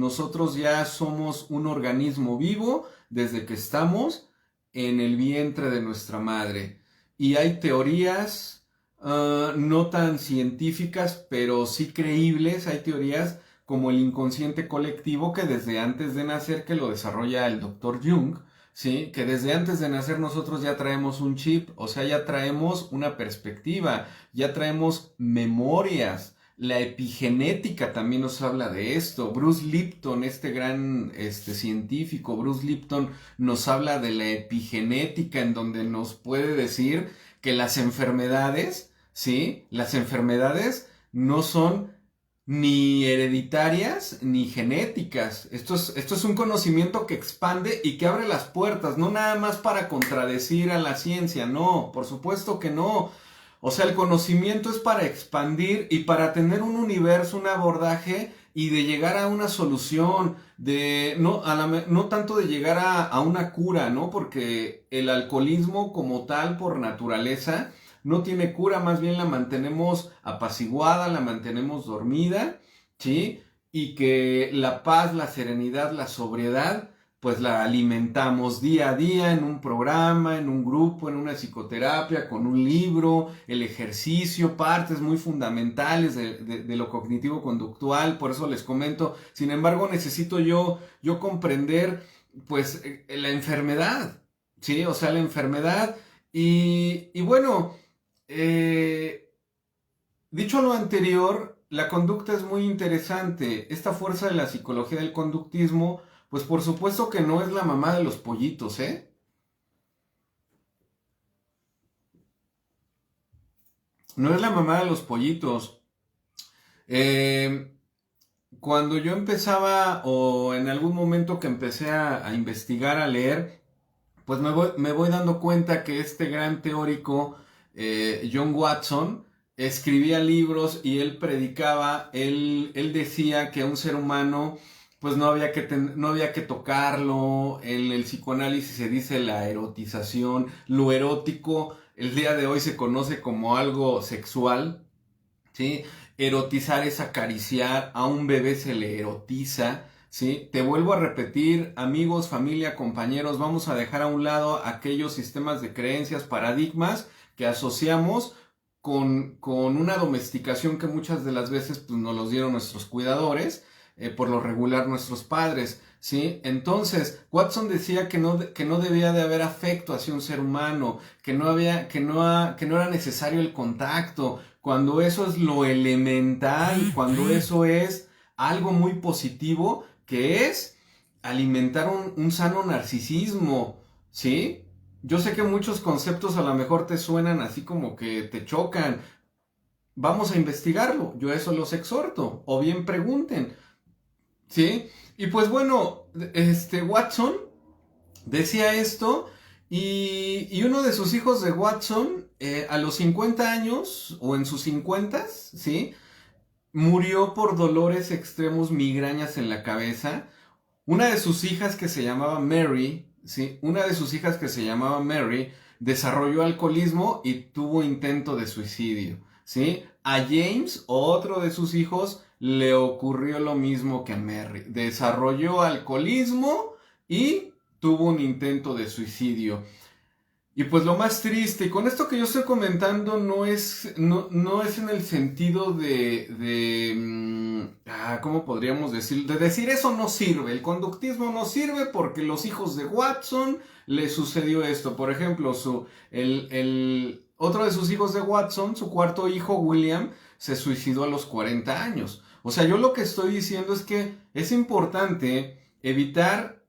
ya somos un organismo vivo desde que estamos en el vientre de nuestra madre. Y hay teorías no tan científicas, pero sí creíbles. Hay teorías como el inconsciente colectivo que desde antes de nacer, que lo desarrolla el doctor Jung, ¿sí? Que desde antes de nacer nosotros ya traemos un chip, o sea, ya traemos una perspectiva, ya traemos memorias. La epigenética también nos habla de esto. Bruce Lipton, este gran científico, Bruce Lipton, nos habla de la epigenética, en donde nos puede decir que las enfermedades, ¿sí? Las enfermedades no son ni hereditarias ni genéticas. Esto es un conocimiento que expande y que abre las puertas, no nada más para contradecir a la ciencia, no, por supuesto que no. O sea, el conocimiento es para expandir y para tener un universo, un abordaje y de llegar a una solución, no tanto de llegar a una cura, ¿no? Porque el alcoholismo como tal, por naturaleza, no tiene cura, más bien la mantenemos apaciguada, la mantenemos dormida, ¿sí? Y que la paz, la serenidad, la sobriedad, pues la alimentamos día a día en un programa, en un grupo, en una psicoterapia, con un libro, el ejercicio, partes muy fundamentales de lo cognitivo-conductual, por eso les comento. Sin embargo, necesito yo comprender, pues, la enfermedad, ¿sí? O sea, la enfermedad y bueno, eh, dicho lo anterior, la conducta es muy interesante. Esta fuerza de la psicología del conductismo, pues por supuesto que no es la mamá de los pollitos, ¿eh? No es la mamá de los pollitos. Eh, Cuando yo empezaba o en algún momento que empecé a investigar, a leer, pues me voy dando cuenta que este gran teórico, John Watson, escribía libros y él predicaba, él decía que a un ser humano pues no había que tocarlo. En el psicoanálisis se dice la erotización, lo erótico el día de hoy se conoce como algo sexual, ¿sí? Erotizar es acariciar, a un bebé se le erotiza, ¿sí? Te vuelvo a repetir, amigos, familia, compañeros, vamos a dejar a un lado aquellos sistemas de creencias, paradigmas que asociamos con una domesticación que muchas de las veces pues, nos los dieron nuestros cuidadores, por lo regular nuestros padres, ¿sí? Entonces, Watson decía que no debía de haber afecto hacia un ser humano, que no era necesario el contacto, cuando eso es lo elemental, cuando eso es algo muy positivo, que es alimentar un sano narcisismo, ¿sí? Yo sé que muchos conceptos a lo mejor te suenan así como que te chocan. Vamos a investigarlo, yo eso los exhorto, o bien pregunten, ¿sí? Y pues bueno, Watson decía esto y uno de sus hijos de Watson, a los 50 años o en sus 50, ¿sí? Murió por dolores extremos, migrañas en la cabeza. Una de sus hijas que se llamaba Mary, ¿sí? Una de sus hijas que se llamaba Mary desarrolló alcoholismo y tuvo intento de suicidio, ¿sí? A James, otro de sus hijos, le ocurrió lo mismo que a Mary. Desarrolló alcoholismo y tuvo un intento de suicidio. Y pues lo más triste, y con esto que yo estoy comentando no es en el sentido ¿cómo podríamos decir? De decir eso no sirve, el conductismo no sirve porque los hijos de Watson le sucedió esto. Por ejemplo, otro de sus hijos de Watson, su cuarto hijo, William, se suicidó a los 40 años. O sea, yo lo que estoy diciendo es que es importante evitar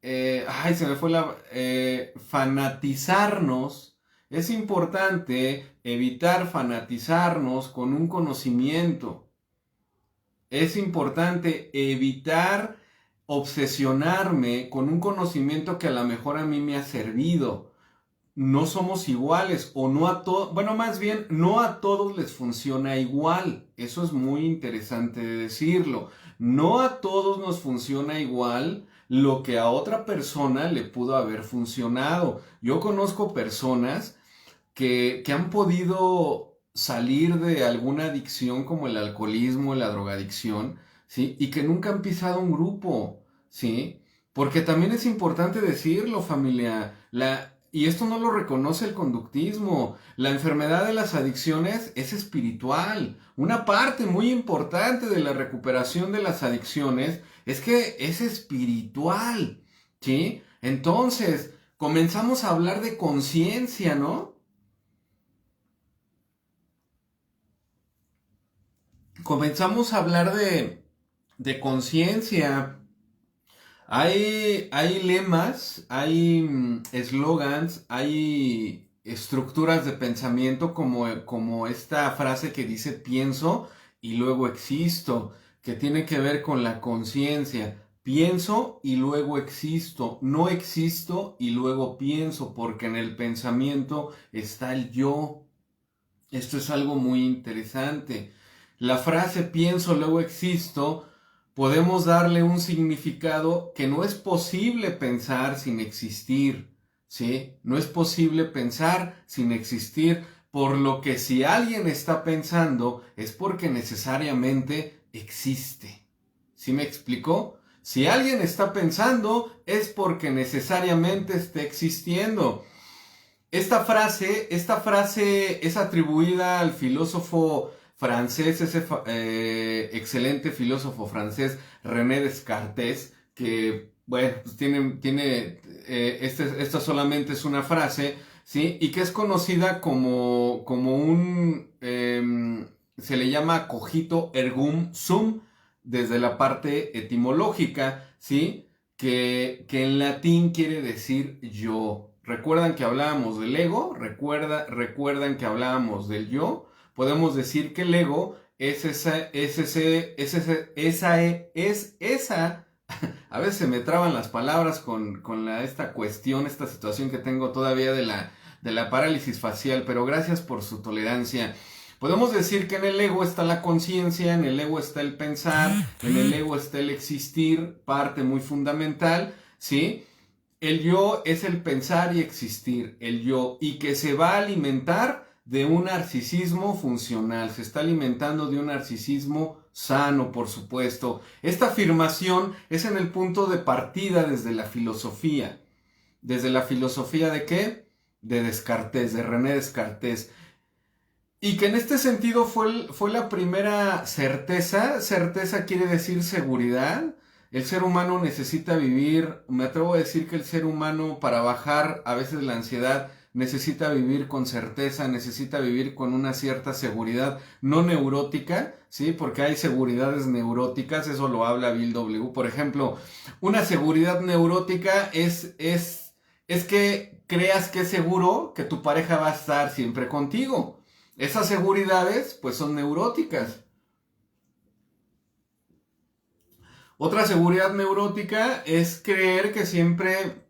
se me fue fanatizarnos. Es importante evitar fanatizarnos con un conocimiento, es importante evitar obsesionarme con un conocimiento que a lo mejor a mí me ha servido. No somos iguales o no a todos, bueno, más bien no a todos les funciona igual. Eso es muy interesante de decirlo. No a todos nos funciona igual lo que a otra persona le pudo haber funcionado. Yo conozco personas que han podido salir de alguna adicción como el alcoholismo, la drogadicción, ¿sí? Y que nunca han pisado un grupo, ¿sí? Porque también es importante decirlo, familia, y esto no lo reconoce el conductismo. La enfermedad de las adicciones es espiritual. Una parte muy importante de la recuperación de las adicciones es que es espiritual, ¿sí? Entonces, comenzamos a hablar de conciencia, ¿no? Comenzamos a hablar de conciencia. Hay lemas, hay eslogans, hay estructuras de pensamiento como esta frase que dice pienso y luego existo, que tiene que ver con la conciencia. Pienso y luego existo, no existo y luego pienso, porque en el pensamiento está el yo. Esto es algo muy interesante. La frase pienso, luego existo, podemos darle un significado que no es posible pensar sin existir, ¿sí? No es posible pensar sin existir, por lo que si alguien está pensando es porque necesariamente existe. ¿Sí me explicó? Si alguien está pensando es porque necesariamente está existiendo. Esta frase es atribuida al filósofo francés, ese excelente filósofo francés René Descartes, que, bueno, pues esta solamente es una frase, ¿sí? Y que es conocida como se le llama cogito ergum sum, desde la parte etimológica, ¿sí? Que en latín quiere decir yo. ¿Recuerdan que hablábamos del ego? ¿Recuerdan que hablábamos del yo? Podemos decir que el ego es esa. A veces se me traban las palabras con esta cuestión, esta situación que tengo todavía de la parálisis facial, pero gracias por su tolerancia. Podemos decir que en el ego está la conciencia, en el ego está el pensar, en el ego está el existir, parte muy fundamental, ¿sí? El yo es el pensar y existir, el yo, y que se va a alimentar de un narcisismo funcional, se está alimentando de un narcisismo sano, por supuesto. Esta afirmación es en el punto de partida desde la filosofía. ¿Desde la filosofía de qué? De Descartes, de René Descartes. Y que en este sentido fue la primera certeza. Certeza quiere decir seguridad. El ser humano necesita vivir, me atrevo a decir que el ser humano para bajar a veces la ansiedad necesita vivir con certeza, necesita vivir con una cierta seguridad no neurótica, ¿sí? Porque hay seguridades neuróticas, eso lo habla Bill W. Por ejemplo, una seguridad neurótica es que creas que es seguro que tu pareja va a estar siempre contigo. Esas seguridades pues son neuróticas. Otra seguridad neurótica es creer que siempre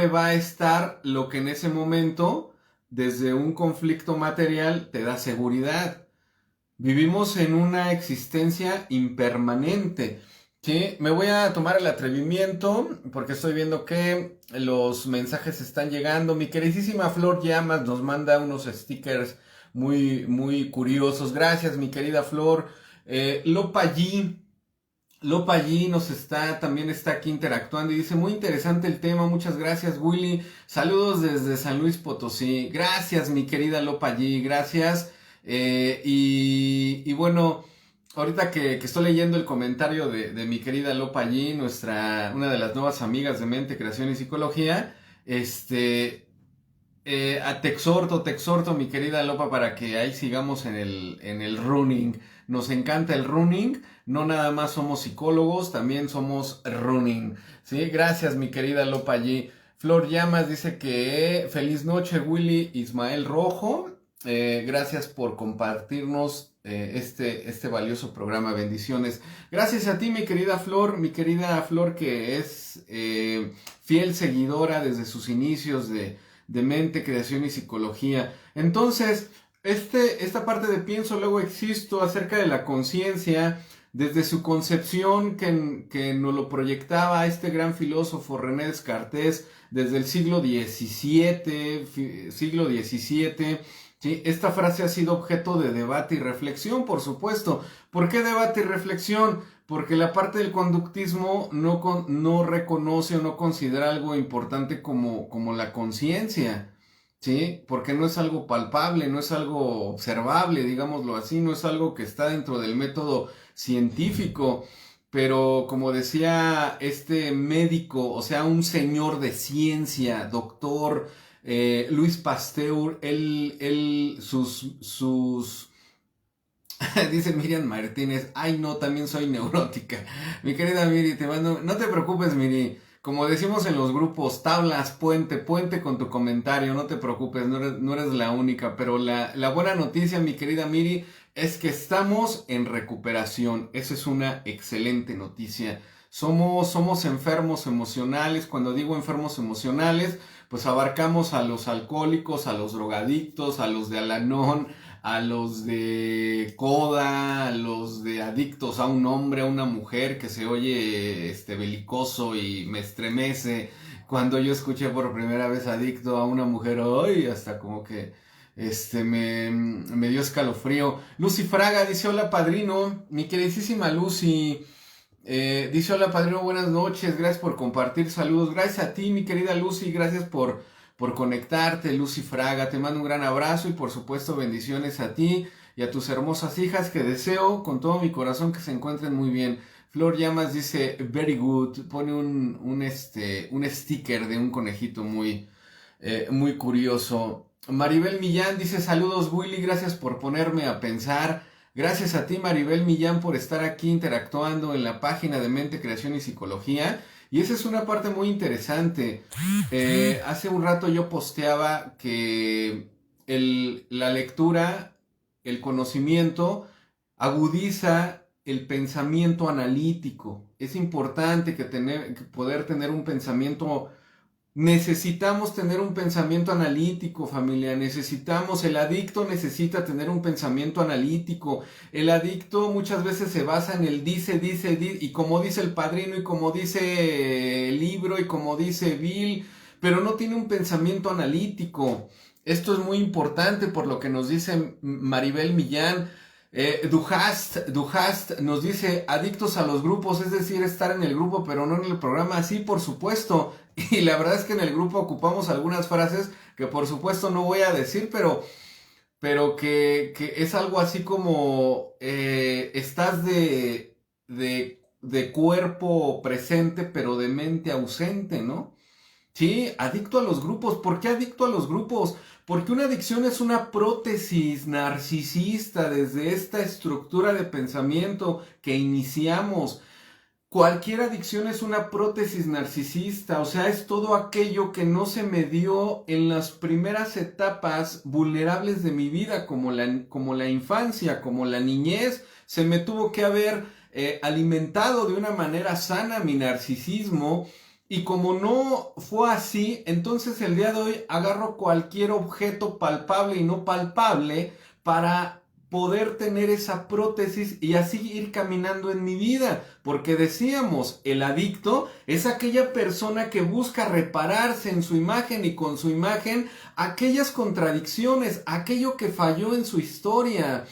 va a estar lo que en ese momento, desde un conflicto material, te da seguridad. Vivimos en una existencia impermanente. ¿Sí? Me voy a tomar el atrevimiento porque estoy viendo que los mensajes están llegando. Mi queridísima Flor Llamas nos manda unos stickers muy, muy curiosos. Gracias, mi querida Flor. Lopa G también está aquí interactuando y dice, muy interesante el tema, muchas gracias Willy, saludos desde San Luis Potosí, gracias mi querida Lopa G, gracias, y bueno, ahorita que estoy leyendo el comentario de mi querida Lopa G, una de las nuevas amigas de Mente, Creación y Psicología, te exhorto, mi querida Lopa, para que ahí sigamos en el running. Nos encanta el running, no nada más somos psicólogos, también somos running. ¿Sí? Gracias, mi querida Lopa allí. Flor Llamas dice que feliz noche, Willy Ismael Rojo. Gracias por compartirnos este valioso programa. Bendiciones. Gracias a ti, mi querida Flor, que es fiel seguidora desde sus inicios de mente, creación y psicología. Entonces, esta parte de pienso, luego existo acerca de la conciencia, desde su concepción que nos lo proyectaba este gran filósofo René Descartes desde el siglo XVII. Sí, esta frase ha sido objeto de debate y reflexión, por supuesto. ¿Por qué debate y reflexión? Porque la parte del conductismo no reconoce o no considera algo importante como la conciencia, ¿sí? Porque no es algo palpable, no es algo observable, digámoslo así, no es algo que está dentro del método científico. Pero como decía este médico, o sea, un señor de ciencia, doctor, Luis Pasteur, dice Miriam Martínez, ay no, también soy neurótica. Mi querida Miri, te mando, no te preocupes, Miri, como decimos en los grupos, tablas, puente con tu comentario, no te preocupes, no eres la única, pero la buena noticia, mi querida Miri, es que estamos en recuperación. Esa es una excelente noticia. Somos enfermos emocionales. Cuando digo enfermos emocionales, pues abarcamos a los alcohólicos, a los drogadictos, a los de Al-Anon, a los de coda, a los de adictos a un hombre, a una mujer, que se oye belicoso y me estremece. Cuando yo escuché por primera vez adicto a una mujer, ¡ay! Hasta como que me dio escalofrío. Lucy Fraga dice: hola padrino, mi queridísima Lucy. Dice: hola padrino, buenas noches, gracias por compartir, saludos. Gracias a ti, mi querida Lucy, gracias por conectarte, Lucy Fraga. Te mando un gran abrazo y por supuesto bendiciones a ti y a tus hermosas hijas, que deseo con todo mi corazón que se encuentren muy bien. Flor Llamas dice very good, pone un sticker de un conejito muy curioso. Maribel Millán dice: saludos Willy, gracias por ponerme a pensar. Gracias a ti, Maribel Millán, por estar aquí interactuando en la página de Mente, Creación y Psicología. Y esa es una parte muy interesante. Hace un rato yo posteaba que la lectura, el conocimiento, agudiza el pensamiento analítico. Es importante que poder tener un pensamiento. Necesitamos tener un pensamiento analítico, familia. El adicto necesita tener un pensamiento analítico. El adicto muchas veces se basa en el dice, y como dice el padrino, y como dice el libro, y como dice Bill, pero no tiene un pensamiento analítico. Esto es muy importante por lo que nos dice Maribel Millán. Duhast nos dice: adictos a los grupos, es decir, estar en el grupo pero no en el programa. Sí, por supuesto. Y la verdad es que en el grupo ocupamos algunas frases que por supuesto no voy a decir, pero que es algo así como estás de cuerpo presente pero de mente ausente, ¿no? Sí, adicto a los grupos. ¿Por qué adicto a los grupos? Porque una adicción es una prótesis narcisista desde esta estructura de pensamiento que iniciamos. Cualquier adicción es una prótesis narcisista, o sea, es todo aquello que no se me dio en las primeras etapas vulnerables de mi vida, como la infancia, como la niñez. Se me tuvo que haber alimentado de una manera sana mi narcisismo. Y como no fue así, entonces el día de hoy agarro cualquier objeto palpable y no palpable para poder tener esa prótesis y así ir caminando en mi vida. Porque decíamos, el adicto es aquella persona que busca repararse en su imagen y con su imagen aquellas contradicciones, aquello que falló en su historia.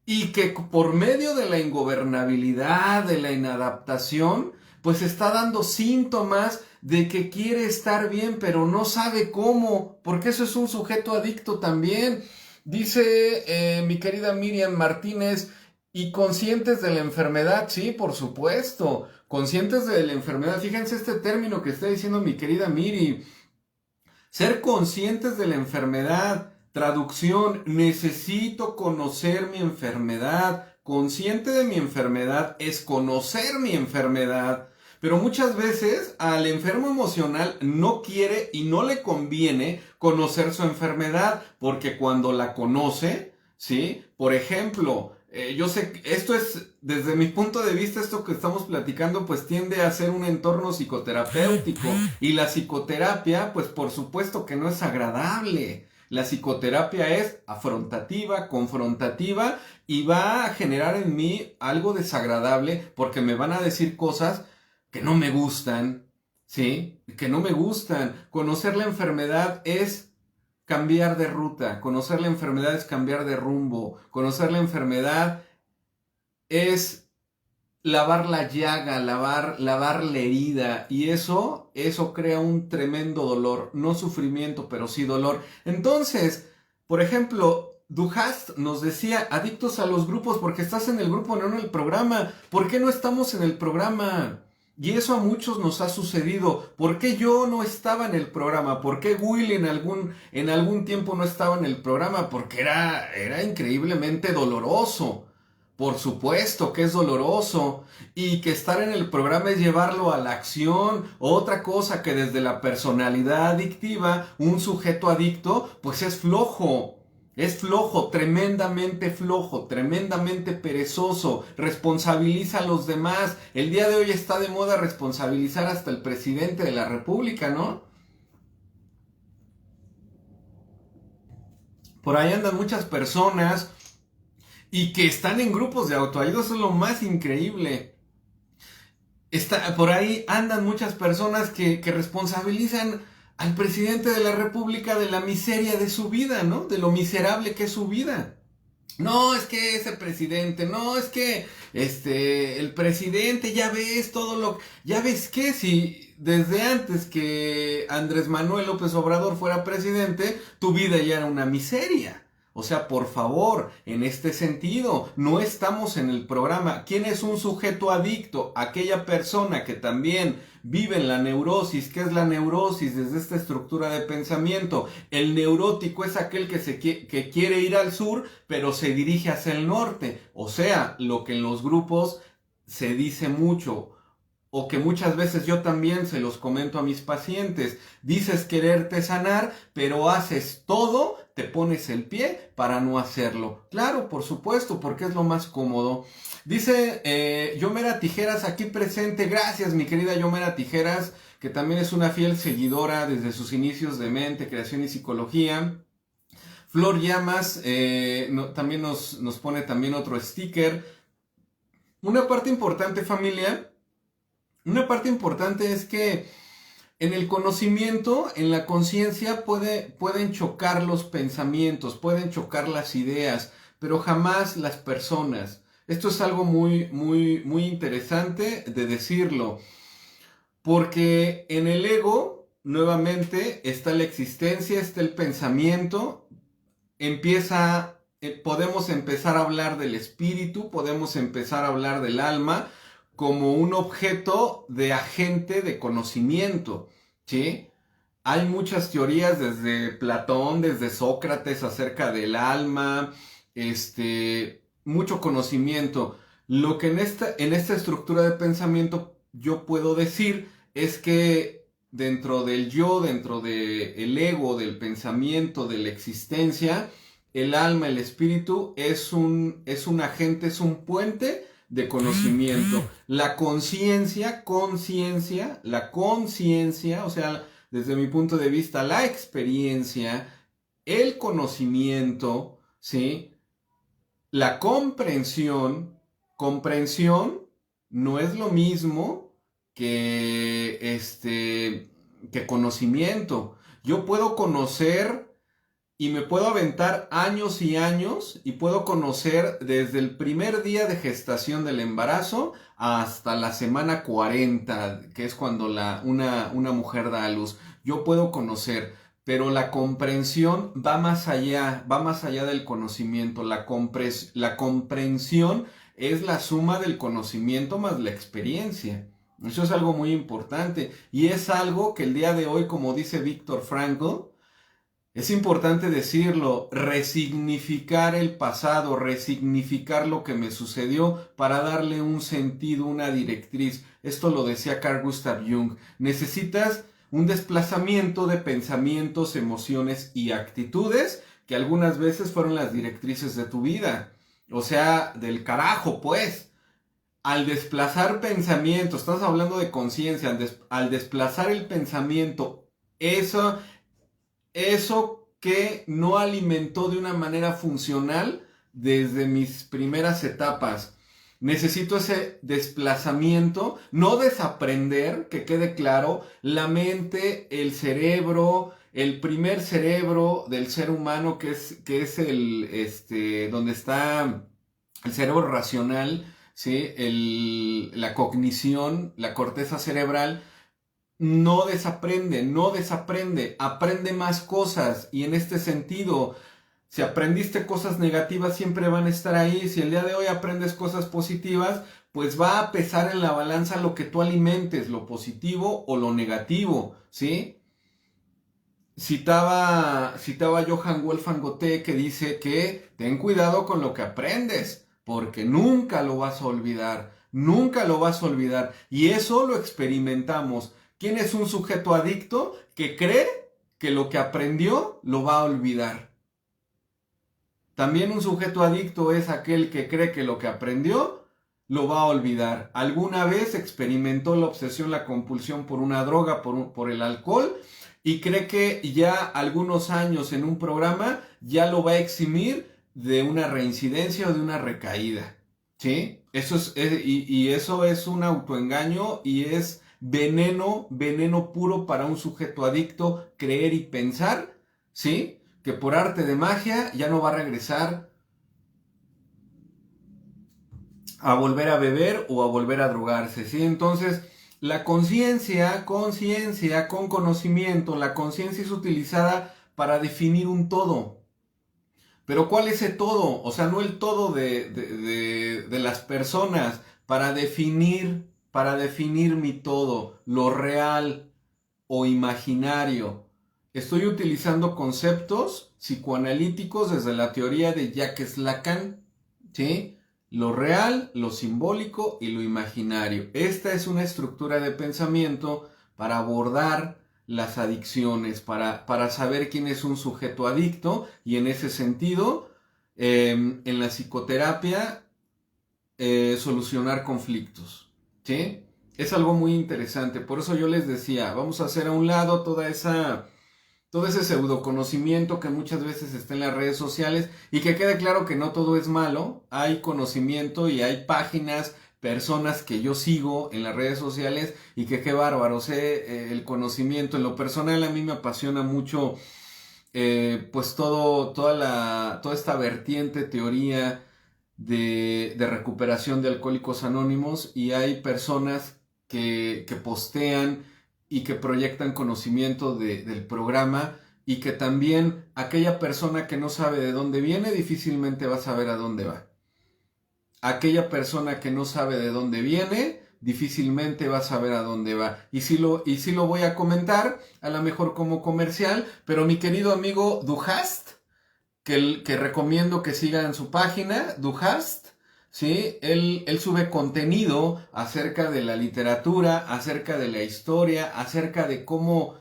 Y que por medio de la ingobernabilidad, de la inadaptación, pues está dando síntomas de que quiere estar bien, pero no sabe cómo, porque eso es un sujeto adicto también. Dice mi querida Miriam Martínez: ¿y conscientes de la enfermedad? Sí, por supuesto, conscientes de la enfermedad. Fíjense este término que está diciendo mi querida Miri. Ser conscientes de la enfermedad. Traducción: necesito conocer mi enfermedad. Consciente de mi enfermedad es conocer mi enfermedad. Pero muchas veces al enfermo emocional no quiere y no le conviene conocer su enfermedad, porque cuando la conoce, ¿sí? Por ejemplo, yo sé que esto es, desde mi punto de vista, esto que estamos platicando, pues tiende a ser un entorno psicoterapéutico. Y la psicoterapia, pues por supuesto que no es agradable. La psicoterapia es afrontativa, confrontativa y va a generar en mí algo desagradable porque me van a decir cosas que no me gustan, ¿sí? Que no me gustan. Conocer la enfermedad es cambiar de ruta, conocer la enfermedad es cambiar de rumbo, conocer la enfermedad es lavar la llaga, lavar la herida, y eso crea un tremendo dolor, no sufrimiento, pero sí dolor. Entonces, por ejemplo, Duhast nos decía, adictos a los grupos, porque estás en el grupo, no en el programa. ¿Por qué no estamos en el programa? Y eso a muchos nos ha sucedido. ¿Por qué yo no estaba en el programa? ¿Por qué Will en algún tiempo no estaba en el programa? Porque era increíblemente doloroso. Por supuesto que es doloroso, y que estar en el programa es llevarlo a la acción. Otra cosa, que desde la personalidad adictiva, un sujeto adicto, pues es flojo, tremendamente perezoso, responsabiliza a los demás. El día de hoy está de moda responsabilizar hasta el presidente de la República, ¿no? Por ahí andan muchas personas y que están en grupos de autoayuda, eso es lo más increíble. Por ahí andan muchas personas que responsabilizan al presidente de la República de la miseria de su vida, ¿no? De lo miserable que es su vida. No, es que ese presidente, no, es que el presidente, ya ves todo ya ves que si desde antes que Andrés Manuel López Obrador fuera presidente, tu vida ya era una miseria. O sea, por favor, en este sentido, no estamos en el programa. ¿Quién es un sujeto adicto? Aquella persona que también vive en la neurosis. ¿Qué es la neurosis? Desde esta estructura de pensamiento. El neurótico es aquel que quiere ir al sur, pero se dirige hacia el norte. O sea, lo que en los grupos se dice mucho, o que muchas veces yo también se los comento a mis pacientes. Dices quererte sanar, pero haces todo, te pones el pie para no hacerlo. Claro, por supuesto, porque es lo más cómodo. Dice Yomera Tijeras aquí presente. Gracias, mi querida Yomera Tijeras, que también es una fiel seguidora desde sus inicios de Mente, Creación y Psicología. Flor Llamas también nos pone también otro sticker. Una parte importante, familia, una parte importante es que en el conocimiento, en la conciencia, pueden chocar los pensamientos, pueden chocar las ideas, pero jamás las personas. Esto es algo muy interesante de decirlo, porque en el ego, nuevamente, está la existencia, está el pensamiento, podemos empezar a hablar del espíritu, podemos empezar a hablar del alma, como un objeto de agente de conocimiento, ¿sí? Hay muchas teorías desde Platón, desde Sócrates acerca del alma, mucho conocimiento. Lo que en esta estructura de pensamiento yo puedo decir es que dentro del yo, dentro del ego, del pensamiento, de la existencia, el alma, el espíritu es un agente, es un puente de conocimiento. La conciencia, o sea, desde mi punto de vista, la experiencia, el conocimiento, ¿sí? La comprensión no es lo mismo que conocimiento. Yo puedo conocer y me puedo aventar años y años y puedo conocer desde el primer día de gestación del embarazo hasta la semana 40, que es cuando una mujer da a luz. Yo puedo conocer, pero la comprensión va más allá del conocimiento. La comprensión es la suma del conocimiento más la experiencia. Eso es algo muy importante y es algo que el día de hoy, como dice Viktor Frankl, Es importante decirlo, resignificar el pasado, resignificar lo que me sucedió para darle un sentido, una directriz. Esto lo decía Carl Gustav Jung. Necesitas un desplazamiento de pensamientos, emociones y actitudes que algunas veces fueron las directrices de tu vida. O sea, del carajo, pues. Al desplazar pensamientos, estás hablando de conciencia, al desplazar el pensamiento, eso que no alimentó de una manera funcional desde mis primeras etapas. Necesito ese desplazamiento, no desaprender, que quede claro, la mente, el cerebro, el primer cerebro del ser humano que es donde está el cerebro racional, ¿sí? La cognición, la corteza cerebral, no desaprende, aprende más cosas. Y en este sentido, si aprendiste cosas negativas, siempre van a estar ahí. Si el día de hoy aprendes cosas positivas, pues va a pesar en la balanza lo que tú alimentes, lo positivo o lo negativo, ¿sí? Citaba Johann Wolfgang Goethe, que dice que ten cuidado con lo que aprendes, porque nunca lo vas a olvidar, nunca lo vas a olvidar. Y eso lo experimentamos. ¿Quién es un sujeto adicto que cree que lo que aprendió lo va a olvidar? También un sujeto adicto es aquel que cree que lo que aprendió lo va a olvidar. ¿Alguna vez experimentó la obsesión, la compulsión por una droga, por el alcohol? Y cree que ya algunos años en un programa ya lo va a eximir de una reincidencia o de una recaída. ¿Sí? Y eso es un autoengaño y es veneno puro para un sujeto adicto creer y pensar, ¿sí? Que por arte de magia ya no va a regresar a volver a beber o a volver a drogarse, ¿sí? Entonces, la conciencia con conocimiento, la conciencia es utilizada para definir un todo. Pero ¿cuál es ese todo? O sea, no el todo de las personas, para definir mi todo, lo real o imaginario. Estoy utilizando conceptos psicoanalíticos desde la teoría de Jacques Lacan, ¿sí? Lo real, lo simbólico y lo imaginario. Esta es una estructura de pensamiento para abordar las adicciones, para saber quién es un sujeto adicto y en ese sentido, en la psicoterapia, solucionar conflictos, ¿sí? Es algo muy interesante, por eso yo les decía, vamos a hacer a un lado todo ese pseudoconocimiento que muchas veces está en las redes sociales y que quede claro que no todo es malo, hay conocimiento y hay páginas, personas que yo sigo en las redes sociales y que qué bárbaro, sé el conocimiento. En lo personal a mí me apasiona mucho pues toda esta vertiente, teoría de recuperación de Alcohólicos Anónimos y hay personas que postean y que proyectan conocimiento del programa y que también aquella persona que no sabe de dónde viene difícilmente va a saber a dónde va. Aquella persona que no sabe de dónde viene difícilmente va a saber a dónde va. Y sí lo voy a comentar, a lo mejor como comercial, pero mi querido amigo Duhast, que recomiendo que sigan su página, Duhast, ¿sí? Él sube contenido acerca de la literatura, acerca de la historia, acerca de cómo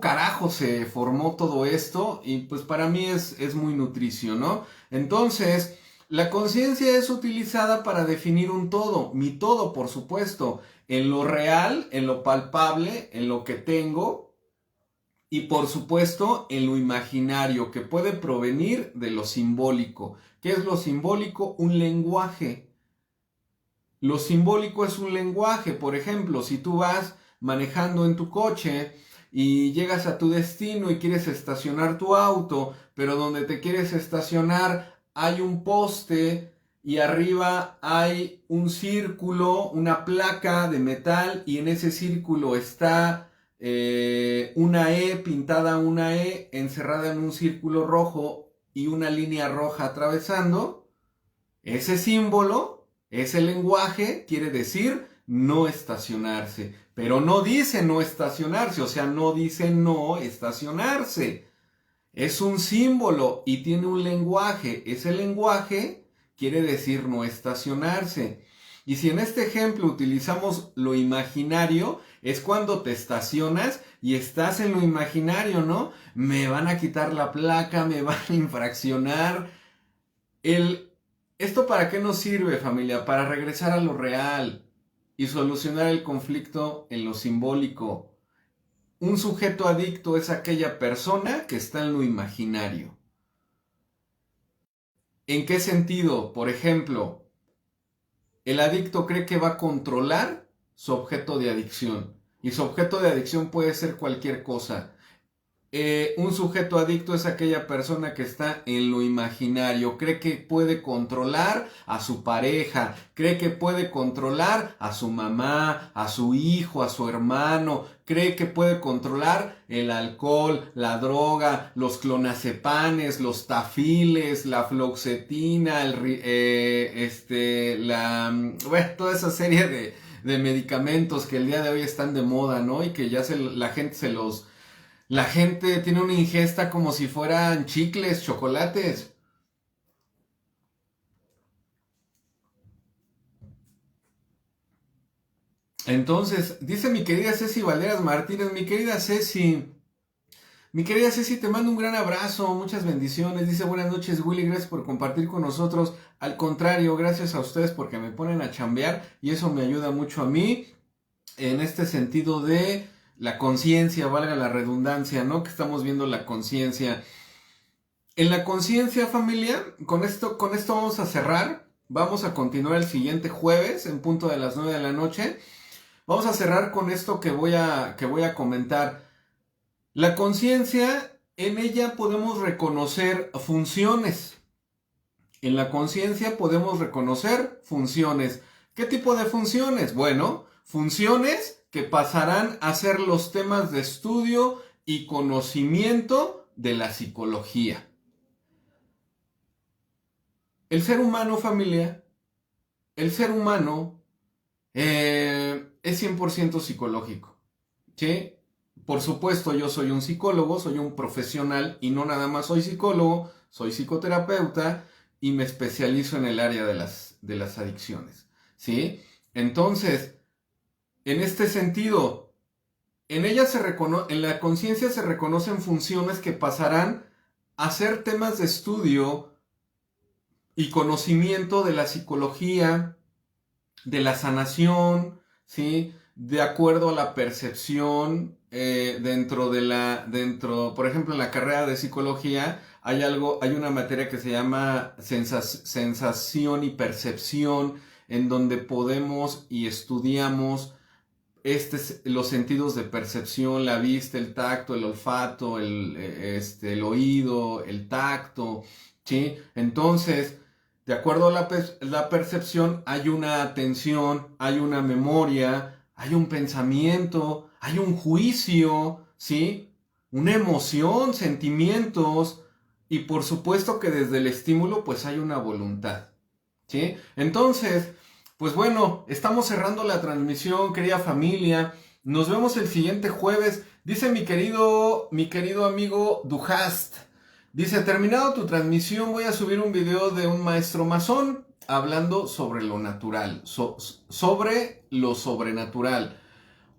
carajo se formó todo esto, y pues para mí es muy nutricio, ¿no? Entonces, la conciencia es utilizada para definir un todo, mi todo, por supuesto, en lo real, en lo palpable, en lo que tengo, y por supuesto en lo imaginario, que puede provenir de lo simbólico. ¿Qué es lo simbólico? Un lenguaje. Lo simbólico es un lenguaje. Por ejemplo, si tú vas manejando en tu coche y llegas a tu destino y quieres estacionar tu auto, pero donde te quieres estacionar hay un poste y arriba hay un círculo, una placa de metal y en ese círculo está una E, pintada una E, encerrada en un círculo rojo y una línea roja atravesando. Ese símbolo, ese lenguaje quiere decir no estacionarse. Pero no dice no estacionarse, o sea, no dice no estacionarse. Es un símbolo y tiene un lenguaje. Ese lenguaje quiere decir no estacionarse. Y si en este ejemplo utilizamos lo imaginario, es cuando te estacionas y estás en lo imaginario, ¿no? Me van a quitar la placa, me van a infraccionar. ¿Esto para qué nos sirve, familia? Para regresar a lo real y solucionar el conflicto en lo simbólico. Un sujeto adicto es aquella persona que está en lo imaginario. ¿En qué sentido? Por ejemplo, el adicto cree que va a controlar su objeto de adicción. Y su objeto de adicción puede ser cualquier cosa. Un sujeto adicto es aquella persona que está en lo imaginario, cree que puede controlar a su pareja, cree que puede controlar a su mamá, a su hijo, a su hermano, cree que puede controlar el alcohol, la droga, los clonazepanes, los tafiles, la fluoxetina, toda esa serie de medicamentos que el día de hoy están de moda, ¿no? Y que ya la gente tiene una ingesta como si fueran chicles, chocolates. Entonces, dice mi querida Ceci Valderas Martínez, mi querida Ceci, te mando un gran abrazo, muchas bendiciones. Dice, buenas noches, Willy, gracias por compartir con nosotros. Al contrario, gracias a ustedes porque me ponen a chambear y eso me ayuda mucho a mí en este sentido de la conciencia, valga la redundancia, ¿no? Que estamos viendo la conciencia. En la conciencia, familia, con esto vamos a cerrar. Vamos a continuar el siguiente jueves en punto de las 9 de la noche. Vamos a cerrar con esto que voy a comentar. La conciencia, en ella podemos reconocer funciones. En la conciencia podemos reconocer funciones. ¿Qué tipo de funciones? Bueno, funciones que pasarán a ser los temas de estudio y conocimiento de la psicología. El ser humano, familia, el ser humano es 100% psicológico, ¿sí? Por supuesto, yo soy un psicólogo, soy un profesional y no nada más soy psicólogo, soy psicoterapeuta y me especializo en el área de las adicciones, ¿sí? Entonces, en este sentido, en la conciencia se reconocen funciones que pasarán a ser temas de estudio y conocimiento de la psicología, de la sanación, ¿sí? De acuerdo a la percepción por ejemplo, en la carrera de psicología hay una materia que se llama sensación y percepción, en donde podemos y estudiamos los sentidos de percepción, la vista, el tacto, el olfato, el oído, el tacto, ¿sí? Entonces, de acuerdo a la percepción, hay una atención, hay una memoria, hay un pensamiento, hay un juicio, ¿sí? Una emoción, sentimientos, y por supuesto que desde el estímulo, pues hay una voluntad, ¿sí? Entonces, pues bueno, estamos cerrando la transmisión, querida familia. Nos vemos el siguiente jueves. Dice mi querido amigo Duhast. Dice, terminado tu transmisión, voy a subir un video de un maestro masón hablando sobre lo natural, sobre lo sobrenatural.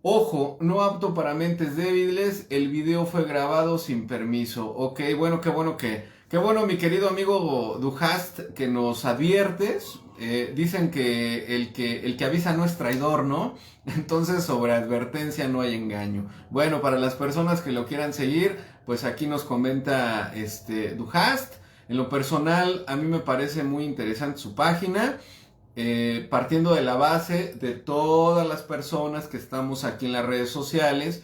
Ojo, no apto para mentes débiles, el video fue grabado sin permiso. Ok, bueno, qué bueno, mi querido amigo Duhast, que nos adviertes. Dicen que el que avisa no es traidor, ¿no? Entonces, sobre advertencia no hay engaño. Bueno, para las personas que lo quieran seguir, pues aquí nos comenta Duhast. En lo personal, a mí me parece muy interesante su página. Partiendo de la base de todas las personas que estamos aquí en las redes sociales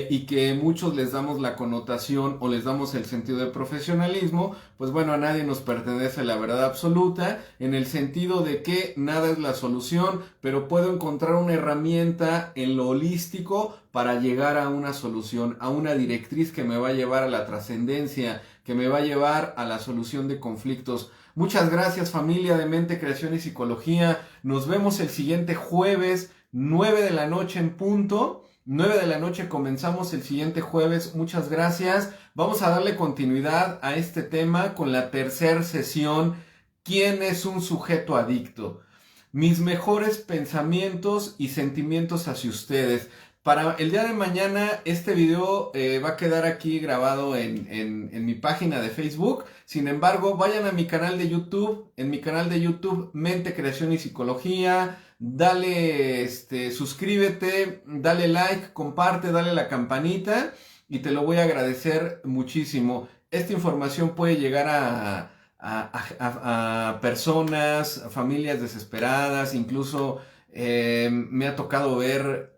y que muchos les damos la connotación o les damos el sentido de profesionalismo, pues bueno, a nadie nos pertenece la verdad absoluta, en el sentido de que nada es la solución, pero puedo encontrar una herramienta en lo holístico para llegar a una solución, a una directriz que me va a llevar a la trascendencia, que me va a llevar a la solución de conflictos. Muchas gracias, familia de Mente, Creación y Psicología. Nos vemos el siguiente jueves, 9 de la noche en punto. 9 de la noche comenzamos el siguiente jueves. Muchas gracias. Vamos a darle continuidad a este tema con la tercera sesión. ¿Quién es un sujeto adicto? Mis mejores pensamientos y sentimientos hacia ustedes. Para el día de mañana este video va a quedar aquí grabado en mi página de Facebook. Sin embargo, vayan a mi canal de YouTube. En mi canal de YouTube, Mente, Creación y Psicología. Dale, suscríbete, dale like, comparte, dale la campanita y te lo voy a agradecer muchísimo. Esta información puede llegar a personas, a familias desesperadas, incluso me ha tocado ver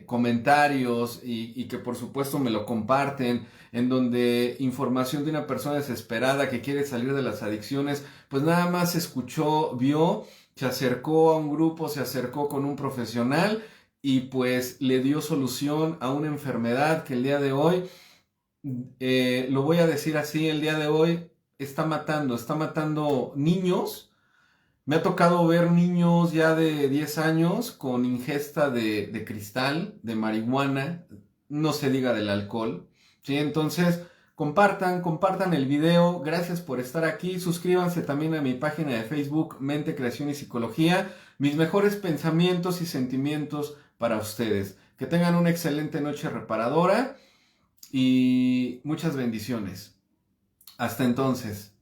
comentarios y que por supuesto me lo comparten, en donde información de una persona desesperada que quiere salir de las adicciones, pues nada más escuchó, vio, se acercó a un grupo, se acercó con un profesional y pues le dio solución a una enfermedad que el día de hoy, lo voy a decir así, el día de hoy está matando niños. Me ha tocado ver niños ya de 10 años con ingesta de cristal, de marihuana, no se diga del alcohol, ¿sí? Entonces, compartan el video, gracias por estar aquí, suscríbanse también a mi página de Facebook, Mente, Creación y Psicología, mis mejores pensamientos y sentimientos para ustedes. Que tengan una excelente noche reparadora y muchas bendiciones. Hasta entonces.